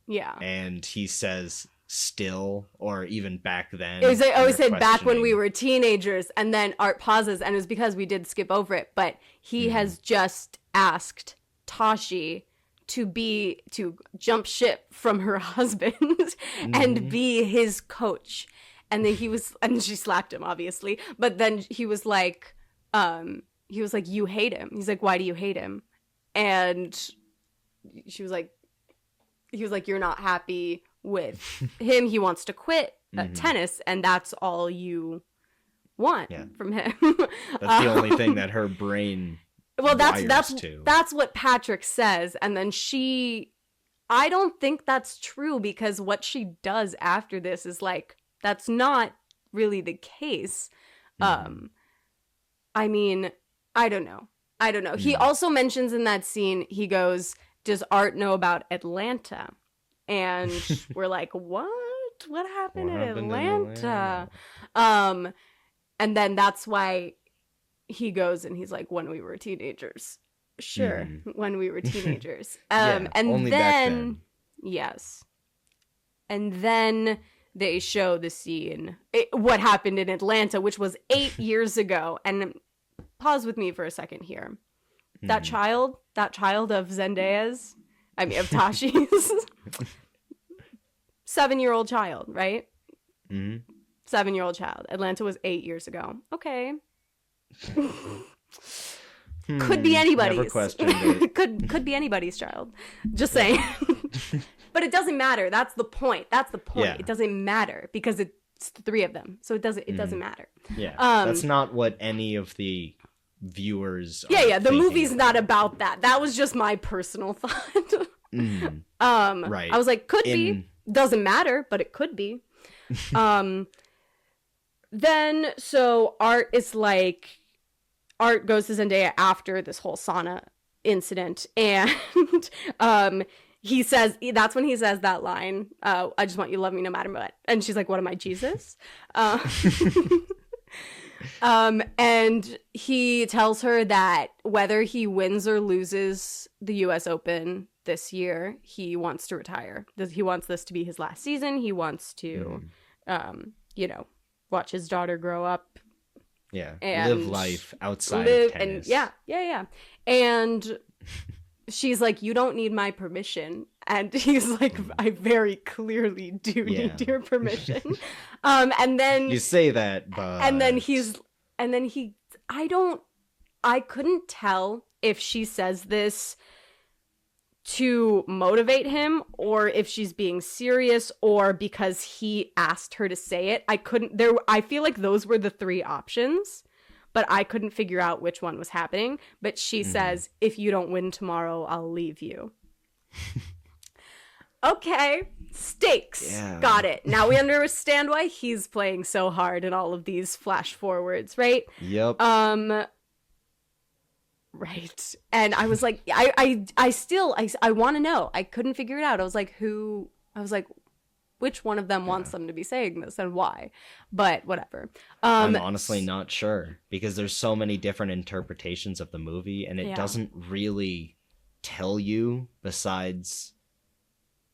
Yeah. And he says still, or even back then. It was like, he said back when we were teenagers, and then Art pauses, and it was because we did skip over it, but he has just asked Tashi to jump ship from her husband and be his coach. And then and she slapped him, obviously. But then he was like, you hate him. He's like, why do you hate him? And he was like, you're not happy with him. He wants to quit tennis, and that's all you want from him. That's the only thing that her brain. Well, that's what Patrick says, and then I don't think that's true, because what she does after this is like, that's not really the case. I mean, I don't know. He also mentions in that scene, he goes, does Art know about Atlanta? And we're like, what? What happened in Atlanta? And then that's why he goes and he's like, when we were teenagers. Sure, when we were teenagers. And only then, back then. Yes. And then they show the scene, what happened in Atlanta, which was 8 years ago. And pause with me for a second here. That child of Zendaya's, of Tashi's, 7-year-old child, right? 7-year-old child. Atlanta was 8 years ago. Okay. Could be anybody's. Never questioned it. could be anybody's child. Just saying. But it doesn't matter. That's the point. Yeah. It doesn't matter because it's the three of them. So it doesn't matter. Yeah. That's not what any of the viewers Yeah, the movie's not about that. That was just my personal thought. Right. I was like, could be. Doesn't matter, but it could be. Then so Art goes to Zendaya after this whole sauna incident, and he says, that's when he says that line, I just want you to love me no matter what. And she's like, what am I, Jesus? And he tells her that whether he wins or loses the US Open this year, he wants to retire. He wants this to be his last season. He wants to, watch his daughter grow up. Yeah, and live life outside of tennis. And yeah. And she's like, you don't need my permission. And he's like, I very clearly do need your permission. And then you say that, but I couldn't tell if she says this to motivate him or if she's being serious or because he asked her to say it. I feel like those were the three options, but I couldn't figure out which one was happening. But she says, if you don't win tomorrow, I'll leave you. Okay, stakes. Yeah. Got it. Now we understand why he's playing so hard in all of these flash forwards, right? Yep. Right. And I was like, I want to know. I couldn't figure it out. I was like, which one of them wants them to be saying this and why? But whatever. I'm honestly not sure because there's so many different interpretations of the movie and it doesn't really tell you besides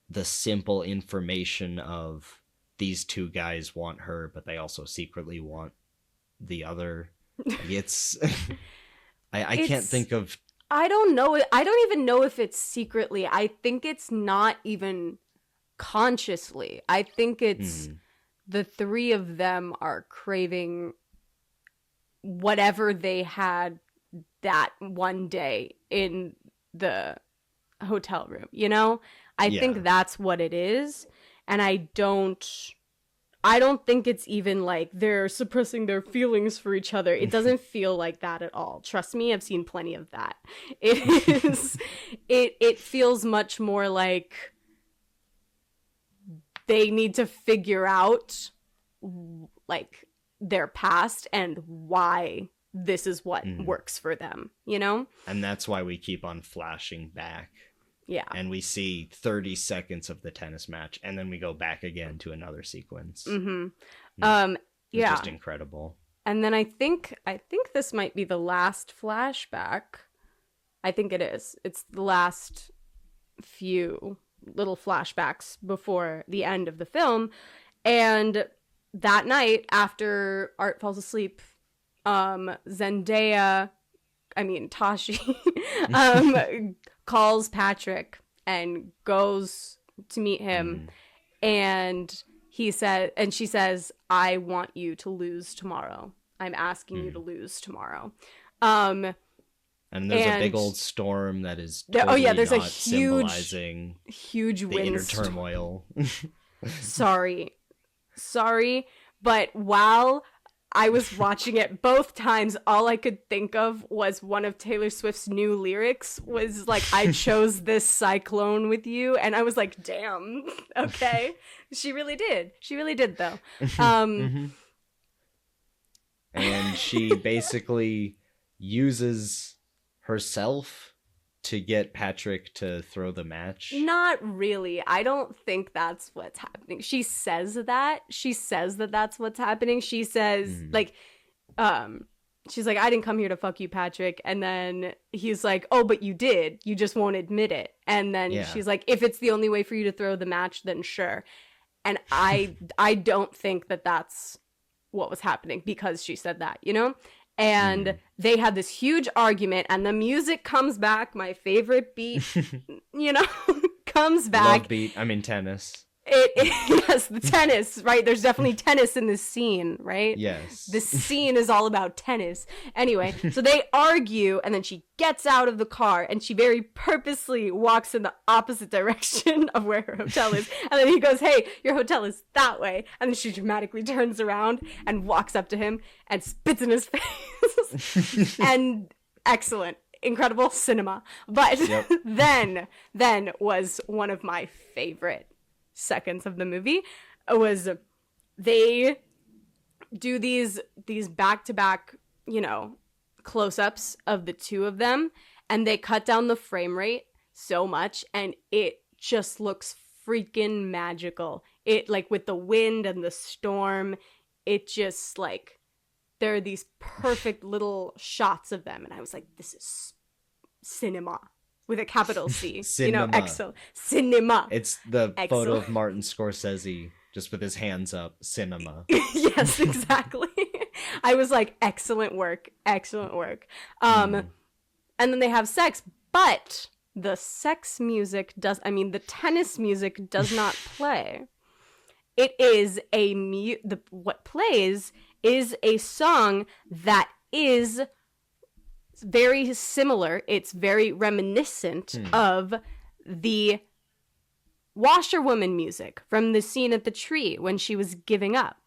the simple information of these two guys want her, but they also secretly want the other. It's I can't think of. I don't know. I don't even know if it's secretly. I think it's not even consciously. I think it's the three of them are craving whatever they had that one day in the hotel room, you know? I think that's what it is. And I don't think it's even like they're suppressing their feelings for each other. It doesn't feel like that at all. Trust me, I've seen plenty of that. It is it feels much more like they need to figure out like their past and why this is what works for them, you know? And that's why we keep on flashing back. Yeah. And we see 30 seconds of the tennis match, and then we go back again to another sequence. Yeah. It's just incredible. And then I think this might be the last flashback. I think it is. It's the last few little flashbacks before the end of the film. And that night, after Art falls asleep, Tashi, calls Patrick and goes to meet him, and she says, "I want you to lose tomorrow. I'm asking you to lose tomorrow." And there's a big old storm that is totally there's not a symbolizing huge the wind inner turmoil. Sorry, but while I was watching it both times, all I could think of was one of Taylor Swift's new lyrics was like, "I chose this cyclone with you." And I was like, damn, okay. She really did though. And she basically uses herself to get Patrick to throw the match. Not really. I don't think that's what's happening. She says that that's what's happening. She says she's like, "I didn't come here to fuck you, Patrick." And then he's like, "Oh, but you did. You just won't admit it." And then she's like, "If it's the only way for you to throw the match, then sure." And I don't think that that's what was happening because she said that, you know? And they had this huge argument, and the music comes back. My favorite beat, comes back. Love beat. I mean, tennis. Yes, the tennis, right? There's definitely tennis in this scene, right? Yes. This scene is all about tennis. Anyway, so they argue, and then she gets out of the car, and she very purposely walks in the opposite direction of where her hotel is. And then he goes, "Hey, your hotel is that way." And then she dramatically turns around and walks up to him and spits in his face. And excellent. Incredible cinema. But then was one of my favorite seconds of the movie. It was they do these back-to-back, close-ups of the two of them, and they cut down the frame rate so much, and it just looks freaking magical. It, like, with the wind and the storm, it just, like, there are these perfect little shots of them, and I was like, this is cinema. With a capital C. Cinema. Cinema. It's the photo of Martin Scorsese just with his hands up. Cinema. Yes, exactly. I was like, excellent work. And then they have sex, but the tennis music does not play. It is what plays is a song that is very similar. It's very reminiscent of the washerwoman music from the scene at the tree when she was giving up.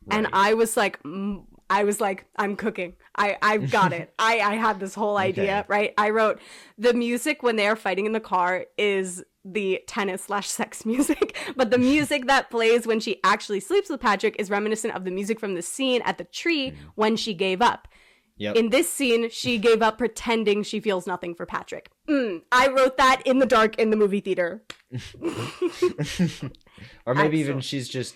Right. And I was like, I'm cooking. I've got it. I had this whole idea, okay. Right? I wrote the music when they are fighting in the car is the tennis/sex music, but the music that plays when she actually sleeps with Patrick is reminiscent of the music from the scene at the tree when she gave up. Yep. In this scene, she gave up pretending she feels nothing for Patrick. I wrote that in the dark in the movie theater. Or maybe even she's just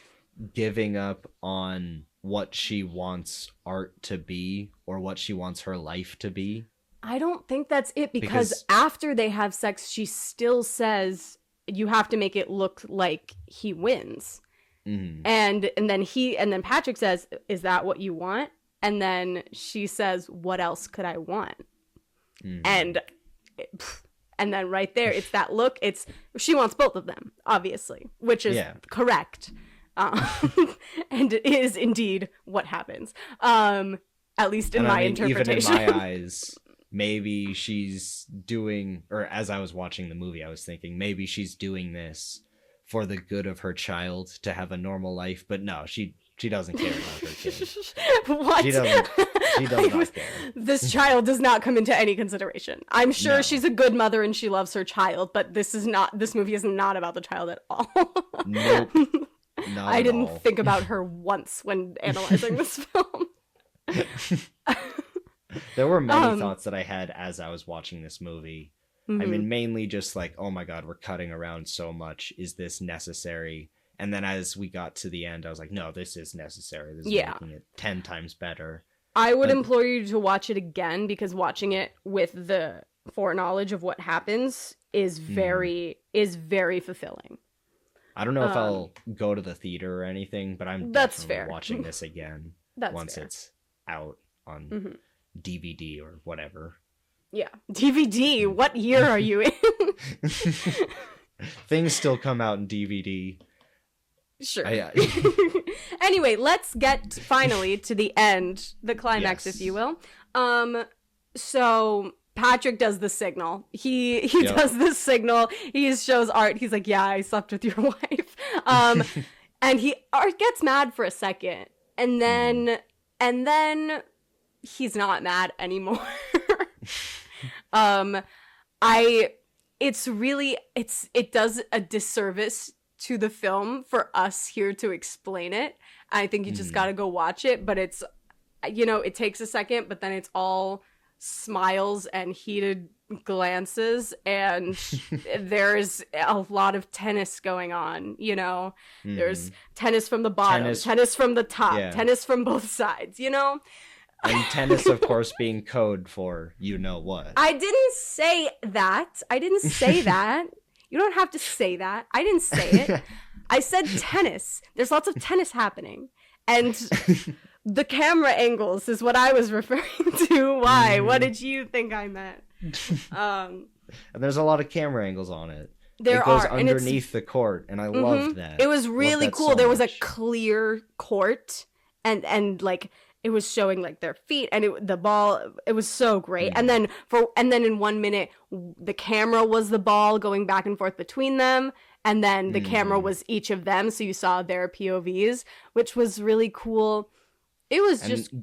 giving up on what she wants art to be or what she wants her life to be. I don't think that's it, because after they have sex, she still says, you have to make it look like he wins. Mm-hmm. And then Patrick says, is that what you want? And then she says, what else could I want? Mm-hmm. And then right there, it's that look. She wants both of them, obviously, which is correct. And it is indeed what happens. At least in my interpretation. Even in my eyes, maybe she's doing, or as I was watching the movie, I was thinking maybe she's doing this for the good of her child to have a normal life. But no, she doesn't care about her kid. What? She does not care. This child does not come into any consideration. I'm sure she's a good mother and she loves her child, but this movie is not about the child at all. Nope. I didn't think about her once when analyzing this film. There were many thoughts that I had as I was watching this movie. Mm-hmm. I mean, mainly just like, oh my God, we're cutting around so much. Is this necessary? And then as we got to the end, I was like, no, this is necessary. This is making it 10 times better. I would implore you to watch it again, because watching it with the foreknowledge of what happens is very fulfilling. I don't know if I'll go to the theater or anything, but I'm definitely watching this again once it's out on DVD or whatever. Yeah. DVD? What year are you in? Things still come out in DVD. Sure. Anyway, let's get finally to the end, the climax, if you will. So Patrick does the signal. He does the signal. He shows Art. He's like, yeah, I slept with your wife. And Art gets mad for a second, and then he's not mad anymore. It does a disservice to the film for us here to explain it. I think you just gotta go watch it, but it's, it takes a second, but then it's all smiles and heated glances, and there's a lot of tennis going on, there's tennis from the bottom, tennis from the top, tennis from both sides, And tennis, of course, being code for what. I didn't say that. You don't have to say that. I didn't say it. I said tennis. There's lots of tennis happening. And the camera angles is what I was referring to. Why? What did you think I meant? And there's a lot of camera angles on it. It goes underneath the court, and I loved that. It was really cool. There was a clear court, and like, it was showing like their feet, and the ball. It was so great. And then in 1 minute, the camera was the ball going back and forth between them, and then the camera was each of them, so you saw their POVs, which was really cool. It was just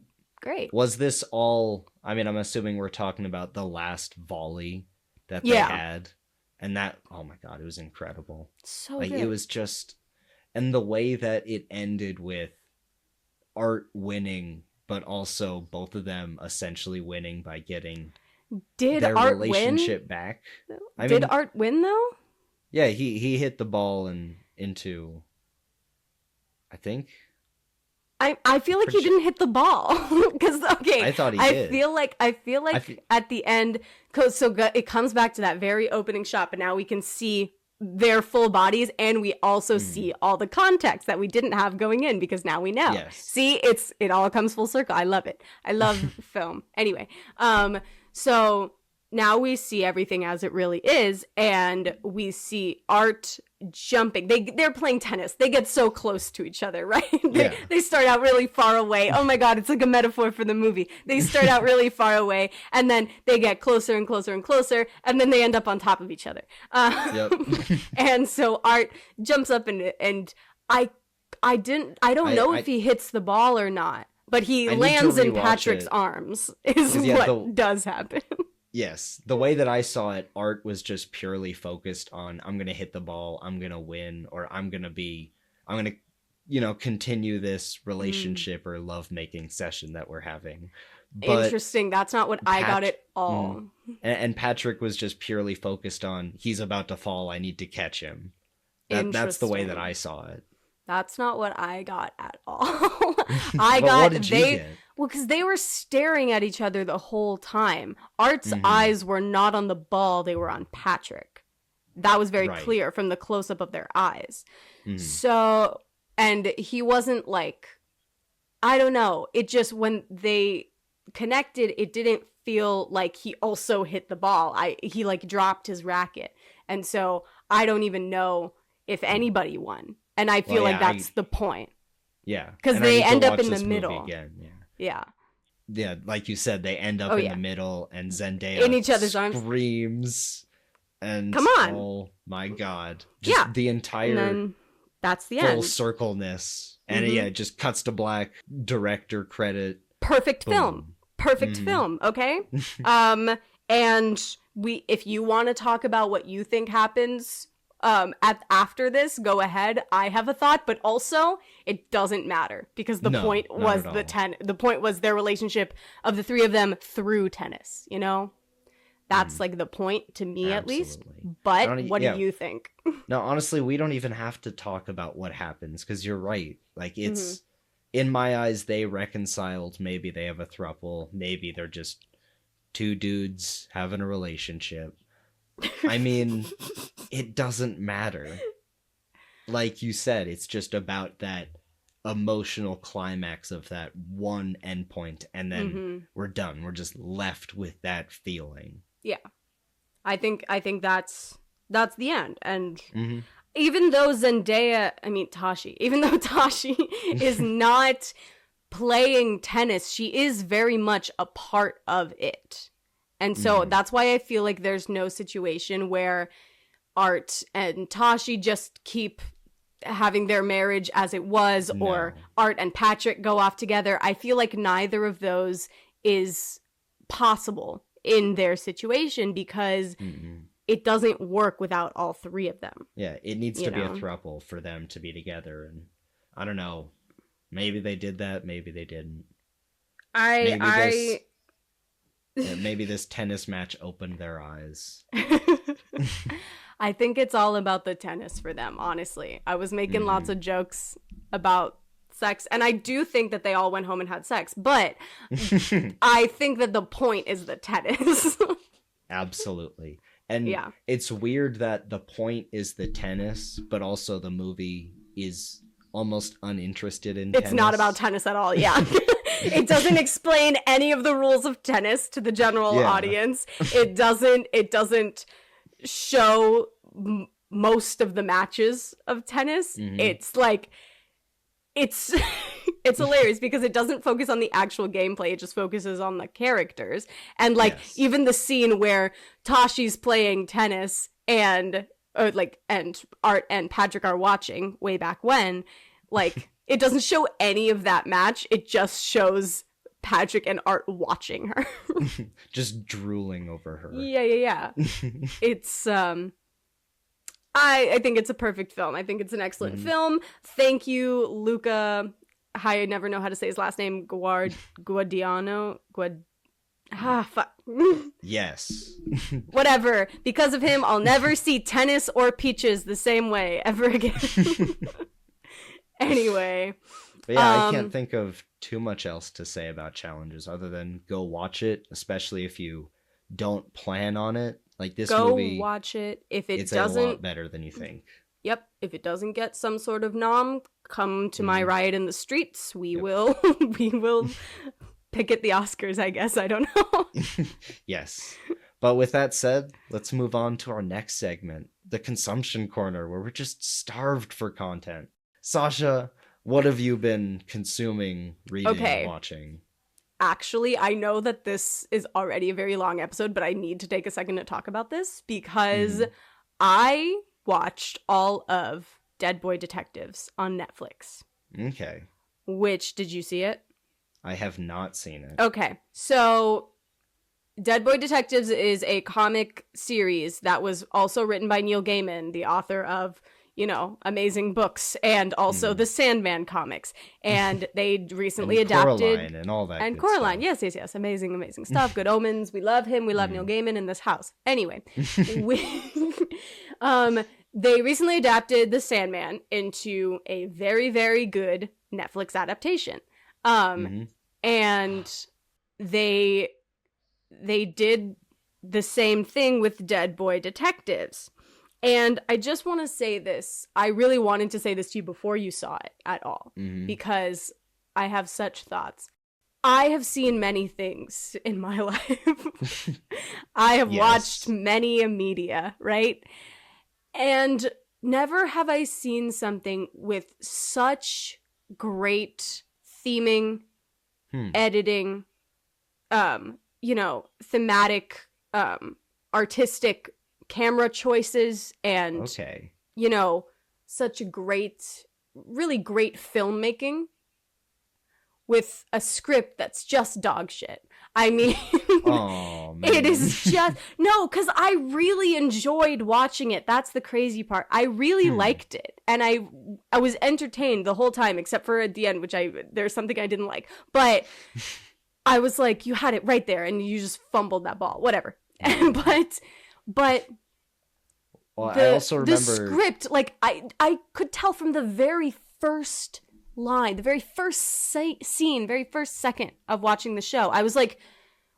great. Was this all? I mean, I'm assuming we're talking about the last volley that they had, and that. Oh my God, it was incredible. So like, good. it was just, and the way that it ended with Art winning, but also both of them essentially winning by getting their Art relationship win? back. Did Art win though? Yeah, he hit the ball into. I think. I feel like he didn't hit the ball, because I thought he did. I feel like at the end, it comes back to that very opening shot, but now we can see their full bodies, and we also see all the context that we didn't have going in, because now we know. Yes. See, it all comes full circle. I love it. I love film. Anyway, so now we see everything as it really is, and we see Art jumping. They're playing tennis. They get so close to each other, right? They start out really far away. Oh my God, it's like a metaphor for the movie. They start out really far away, and then they get closer and closer and closer, and then they end up on top of each other. And so Art jumps up, and I don't know if he hits the ball or not, but he lands in Patrick's arms is what does happen. Yes, the way that I saw it, Art was just purely focused on, I'm going to hit the ball, I'm going to win, or I'm going to, continue this relationship or lovemaking session that we're having. But interesting. That's not what I got at all. And Patrick was just purely focused on, he's about to fall, I need to catch him. That's the way that I saw it. That's not what I got at all. What did you get? Well, because they were staring at each other the whole time. Art's eyes were not on the ball, they were on Patrick. That was very clear from the close-up of their eyes. So, and he wasn't like, I don't know. It just, when they connected, it didn't feel like he also hit the ball. He like dropped his racket. And so I don't even know if anybody won. And I feel like that's the point. Yeah. Because they end up in the middle. Again. Yeah. Yeah, like you said, they end up in the middle, and Zendaya in each other's arms screams, and come on, oh my god, just the entire and then that's the full end. circleness, and it just cuts to black. Director credit. Perfect film. Perfect film. Okay. And if you want to talk about what you think happens after this, go ahead. I have a thought, but also it doesn't matter because the point was the point was their relationship of the three of them through tennis, you know? That's like the point to me, at least. But what do you think? No, honestly, we don't even have to talk about what happens because you're right. Like, it's in my eyes, they reconciled. Maybe they have a throuple. Maybe they're just two dudes having a relationship. I mean, it doesn't matter. Like you said, it's just about that emotional climax of that one endpoint, and then we're done. We're just left with that feeling. Yeah, I think that's the end. And even though Tashi is not playing tennis, she is very much a part of it. And so that's why I feel like there's no situation where Art and Tashi just keep having their marriage as it was, or Art and Patrick go off together. I feel like neither of those is possible in their situation because it doesn't work without all three of them. Yeah, it needs to be a throuple for them to be together. And I don't know, maybe they did that, maybe they didn't. Maybe this tennis match opened their eyes. I think it's all about the tennis for them, honestly. I was making lots of jokes about sex, and I do think that they all went home and had sex, but I think that the point is the tennis. Absolutely. And it's weird that the point is the tennis, but also the movie is almost uninterested in tennis. It's not about tennis at all, It doesn't explain any of the rules of tennis to the general audience. It doesn't show most of the matches of tennis. It's like it's hilarious because it doesn't focus on the actual gameplay. It just focuses on the characters. And even the scene where Tashi's playing tennis and Art and Patrick are watching way back when, it doesn't show any of that match. It just shows Patrick and Art watching her. Just drooling over her. Yeah. It's, I think it's a perfect film. I think it's an excellent film. Thank you, Luca. I never know how to say his last name. Guadagnino. Fuck. Yes. Whatever. Because of him, I'll never see tennis or peaches the same way ever again. Anyway. But yeah, I can't think of too much else to say about Challenges other than go watch it, especially if you don't plan on it. Like this movie, go watch it. If it it's doesn't, a lot better than you think. Yep. If it doesn't get some sort of nom, come to my riot in the streets. We will picket the Oscars, I guess. I don't know. Yes. But with that said, let's move on to our next segment, the Consumption Corner, where we're just starved for content. Sasha, what have you been consuming, reading, and watching? Actually, I know that this is already a very long episode, but I need to take a second to talk about this because I watched all of Dead Boy Detectives on Netflix. Okay. Did you see it? I have not seen it. Okay. So Dead Boy Detectives is a comic series that was also written by Neil Gaiman, the author of, amazing books, and also the Sandman comics. And they recently adapted Coraline and all that. And Coraline, yes, amazing stuff. Good Omens. We love him. We love Neil Gaiman in this house. Anyway, they recently adapted the Sandman into a very, very good Netflix adaptation. And they did the same thing with Dead Boy Detectives. And I just want to say this. I really wanted to say this to you before you saw it at all, because I have such thoughts. I have seen many things in my life. I have watched many media, right? And never have I seen something with such great theming, editing, thematic, artistic camera choices, and such really great filmmaking with a script that's just dog shit. I mean, it is just no, because I really enjoyed watching it. That's the crazy part. I really liked it, and I was entertained the whole time, except for at the end, which there's something I didn't like. But I was like, you had it right there, and you just fumbled that ball. Whatever. But well, I also remember the script. Like I could tell from the very first line, the very first scene, very first second of watching the show, I was like,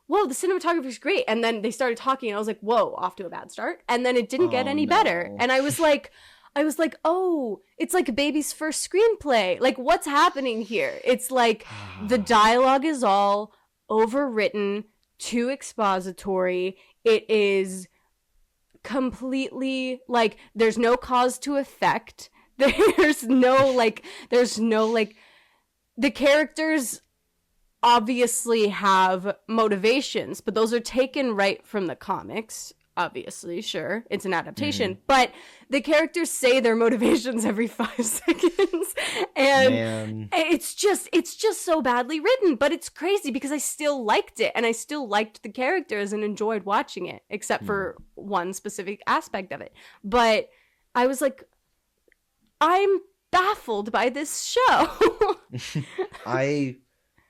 whoa, the cinematography is great. And then they started talking, and I was like, whoa, off to a bad start. And then it didn't get any better. And I was like, oh, it's like a baby's first screenplay. Like, what's happening here? It's like the dialogue is all overwritten, too expository. It is completely like there's no cause to effect. There's no the characters obviously have motivations, but those are taken right from the comics. Obviously, sure, it's an adaptation, but the characters say their motivations every 5 seconds, and it's just so badly written. But it's crazy because I still liked it, and I still liked the characters and enjoyed watching it, except for one specific aspect of it. But I was like, I'm baffled by this show. I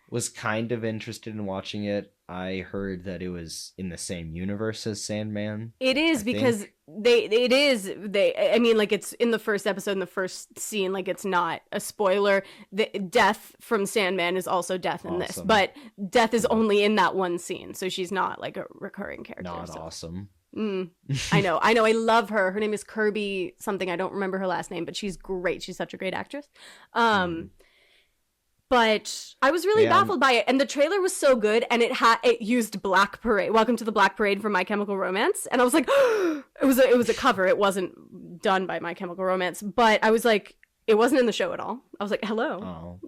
was kind of interested in watching it. I heard that it was in the same universe as Sandman. It is, because I mean, like, it's in the first episode, in the first scene, like, it's not a spoiler. The death from Sandman is also death in this, but death is only in that one scene, so she's not like a recurring character. Not awesome. I know. I love her. Her name is Kirby something. I don't remember her last name, but she's great. She's such a great actress. But I was really baffled by it, and the trailer was so good, and it used Black Parade, Welcome to the Black Parade from My Chemical Romance, and I was like, it was a cover. It wasn't done by My Chemical Romance, but I was like, it wasn't in the show at all. I was like, hello,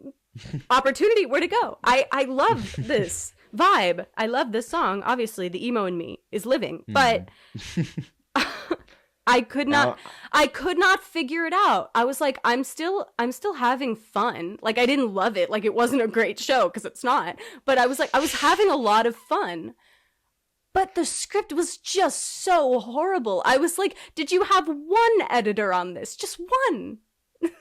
opportunity, where'd it go? I love this vibe. I love this song. Obviously, the emo in me is living, but I could not figure it out. I was like, I'm still having fun. Like, I didn't love it. Like, it wasn't a great show, because it's not. But I was like, I was having a lot of fun. But the script was just so horrible. I was like, did you have one editor on this? Just one.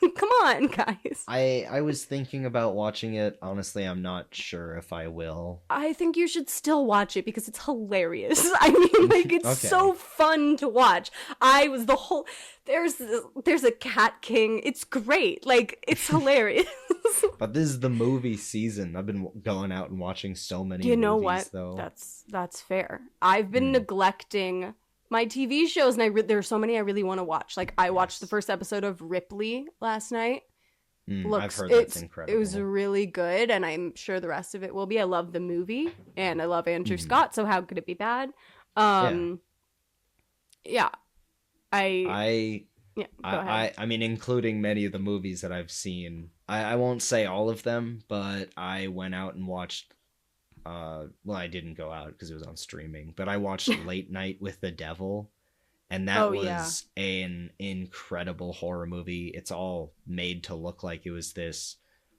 Come on, guys. I was thinking about watching it. Honestly, I'm not sure if I will. I think you should still watch it because it's hilarious. I mean, like, it's so fun to watch. There's a cat king. It's great. Like, it's hilarious. But this is the movie season. I've been going out and watching so many movies, you know what? Though. That's fair. I've been neglecting my TV shows, and there are so many I really want to watch. Like, I watched the first episode of Ripley last night. I've heard that's incredible. It was really good, and I'm sure the rest of it will be. I love the movie, and I love Andrew Scott, so how could it be bad? Yeah. I mean, including many of the movies that I've seen. I won't say all of them, but I went out and watched I didn't go out because it was on streaming, but I watched Late Night with the Devil, and that was an incredible horror movie. It's all made to look like it was this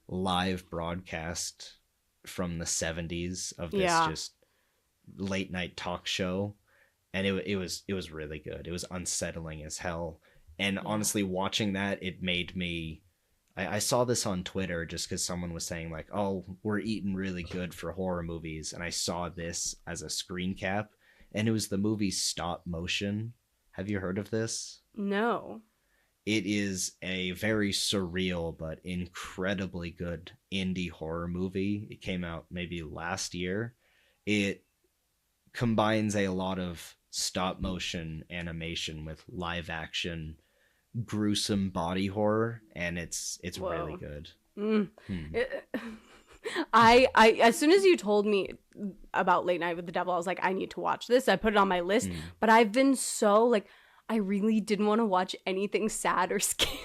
live broadcast from the 70s of this just late night talk show, and it was really good. It was unsettling as hell, and honestly, watching that, it made me. I saw this on Twitter just because someone was saying, like, oh, we're eating really good for horror movies. And I saw this as a screen cap, and it was the movie Stop Motion. Have you heard of this? No. It is a very surreal but incredibly good indie horror movie. It came out maybe last year. It combines a lot of stop motion animation with live action gruesome body horror, and it's Whoa. really good. I as soon as you told me about Late Night with the Devil, I was like, I need to watch this. I put it on my list, but I've been so like, I really didn't want to watch anything sad or scary.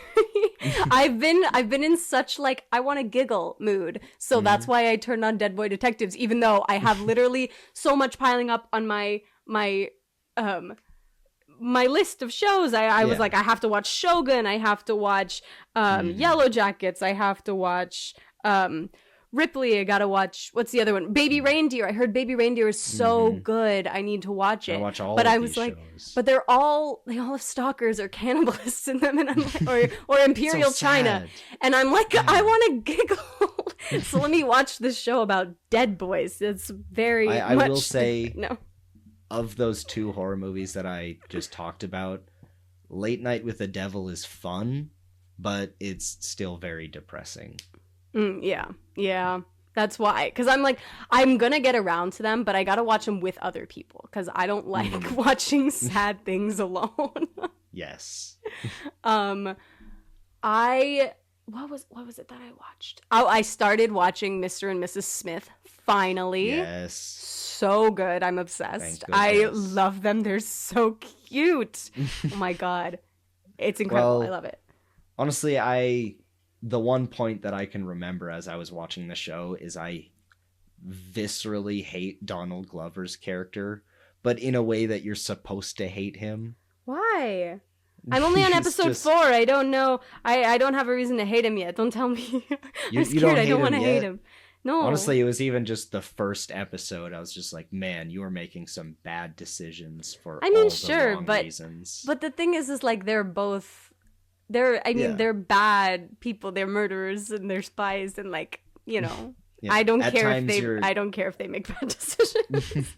I've been in such like, I want to giggle mood. So that's why I turned on Dead Boy Detectives, even though I have literally so much piling up on my list of shows. I was like, I have to watch Shogun, I have to watch Yellow Jackets, I have to watch Ripley, I gotta watch, what's the other one? Baby Reindeer. I heard Baby Reindeer is so good. I need to watch it. But I was like, shows. But they all have stalkers or cannibalists in them, and I'm like, or Imperial so China, and I'm like, I want to giggle. So let me watch this show about dead boys. It's very. I much will say, no. Of those two horror movies that I just talked about, Late Night with the Devil is fun, but it's still very depressing. Yeah. That's why. Because I'm like, I'm going to get around to them, but I got to watch them with other people because I don't like watching sad things alone. Yes. What was it that I watched? Oh, I started watching Mr. and Mrs. Smith, finally. Yes. So good. I'm obsessed. I love them. They're so cute. Oh my God. It's incredible. I love it. Honestly, the one point that I can remember as I was watching the show is I viscerally hate Donald Glover's character, but in a way that you're supposed to hate him. Why? I'm only on episode 4. I don't know. I don't have a reason to hate him yet. Don't tell me. I'm scared. I don't want to hate him. No. Honestly, it was even just the first episode. I was just like, man, you are making some bad decisions for all the wrong reasons. But the thing is like they're both... they're bad people. They're murderers and they're spies and like, you know, I don't care if they make bad decisions.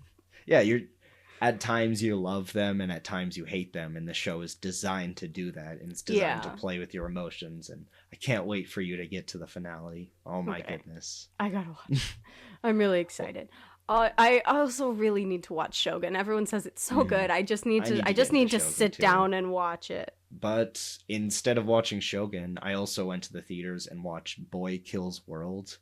At times you love them and at times you hate them, and the show is designed to do that, and it's designed to play with your emotions, and I can't wait for you to get to the finale. Oh my goodness. I gotta watch. I'm really excited. I also really need to watch Shogun. Everyone says it's so good. I just need to sit down and watch it. But instead of watching Shogun, I also went to the theaters and watched Boy Kills World,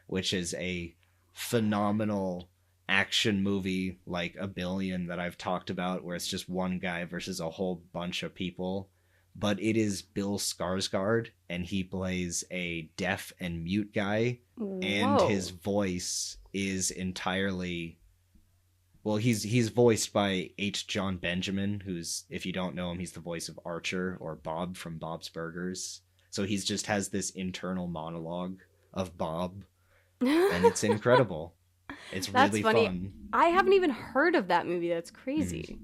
which is a phenomenal action movie like A Billion that I've talked about, where it's just one guy versus a whole bunch of people. But it is Bill Skarsgård, and he plays a deaf and mute guy. Whoa. And his voice is entirely... Well, he's voiced by H. John Benjamin, who's, if you don't know him, he's the voice of Archer or Bob from Bob's Burgers. So he's just has this internal monologue of Bob, and it's incredible. It's really funny. Fun. I haven't even heard of that movie. That's crazy.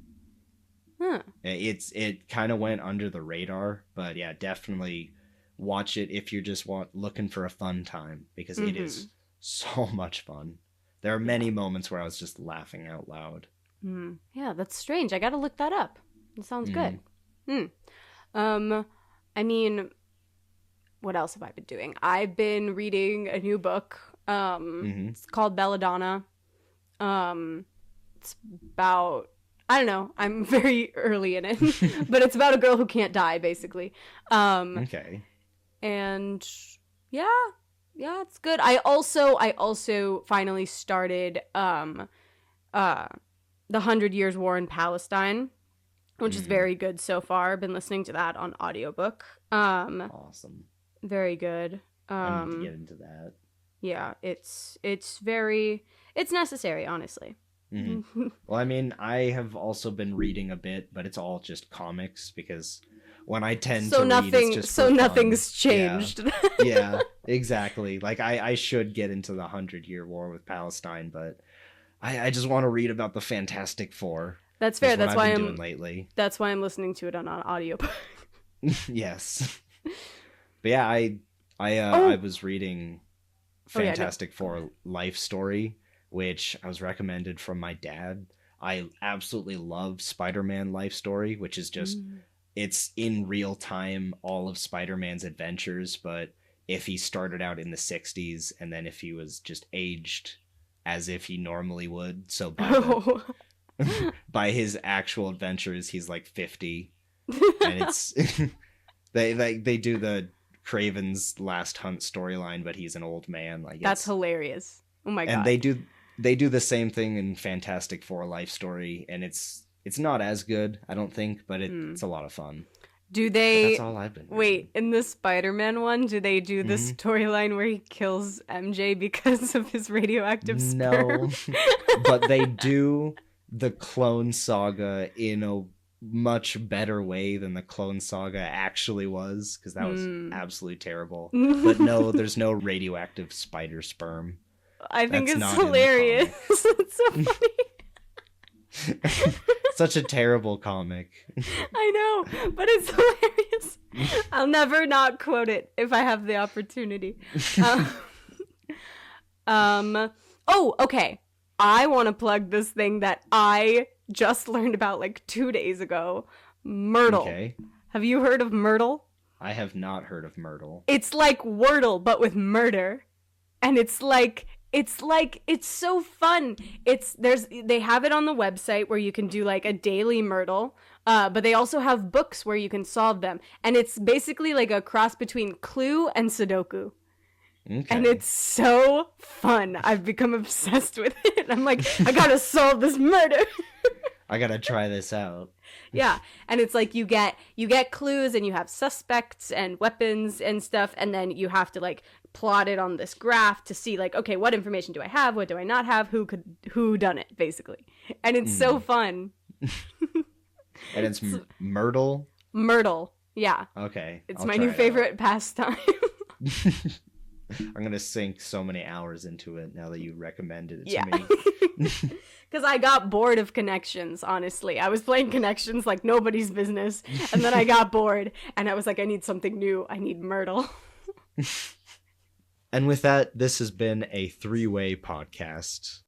Huh. It kind of went under the radar, but yeah, definitely watch it if you're just looking for a fun time, because it is so much fun. There are many moments where I was just laughing out loud. Yeah, that's strange. I got to look that up. It sounds good. I mean, what else have I been doing? I've been reading a new book. It's called Belladonna. It's about, I don't know, I'm very early in it, but it's about a girl who can't die, basically. Okay. And yeah, it's good. I also finally started the 100 Years War in Palestine, which is very good so far. I've been listening to that on audiobook. Awesome. Very good. I need to get into that. Yeah, it's necessary, honestly. Mm-hmm. Well, I mean, I have also been reading a bit, but it's all just comics, because when I tend to read, it's just for nothing's changed. Yeah, exactly. Like I should get into the 100-Year War with Palestine, but I just want to read about the Fantastic Four. That's fair. That's why I'm doing lately. That's why I'm listening to it on audiobook. Yes. But yeah, I was reading Fantastic Four Life Story, which I was recommended from my dad. I absolutely love Spider-Man Life Story, which is just it's in real time all of Spider-Man's adventures, but if he started out in the 60s and then if he was just aged as if he normally would, so by his actual adventures he's like 50, and it's they do the Kraven's Last Hunt storyline, but he's an old man. Like, that's hilarious. Oh my god. And they do the same thing in Fantastic Four Life Story, and it's not as good, I don't think, but it's a lot of fun. Do they... But that's all I've been reading. Wait, in the Spider-Man one, do they do the storyline where he kills MJ because of his radioactive sperm? No, but they do the Clone Saga in a much better way than the Clone Saga actually was, because that was absolutely terrible. But no, there's no radioactive spider sperm. I think it's hilarious. It's so funny. Such a terrible comic. I know, but it's hilarious. I'll never not quote it if I have the opportunity. Oh, okay. I want to plug this thing that I just learned about like 2 days ago. Myrtle. Okay. Have you heard of Myrtle? I have not heard of Myrtle. It's like Wordle, but with murder. And it's so fun. They have it on the website where you can do like a daily Myrtle, but they also have books where you can solve them. And it's basically like a cross between Clue and Sudoku. Okay. And it's so fun. I've become obsessed with it. I'm like, I gotta solve this murder. I gotta try this out. Yeah, and it's like you get clues and you have suspects and weapons and stuff, and then you have to like plot it on this graph to see like, okay, what information do I have? What do I not have? Who done it, basically. And it's so fun. And it's Myrtle? Myrtle, yeah. Okay. It's my new favorite pastime. I'm gonna sink so many hours into it now that you recommended it to me. Because I got bored of Connections, honestly. I was playing Connections like nobody's business, and then I got bored, and I was like, I need something new. I need Myrtle. And with that, this has been a 3-way podcast.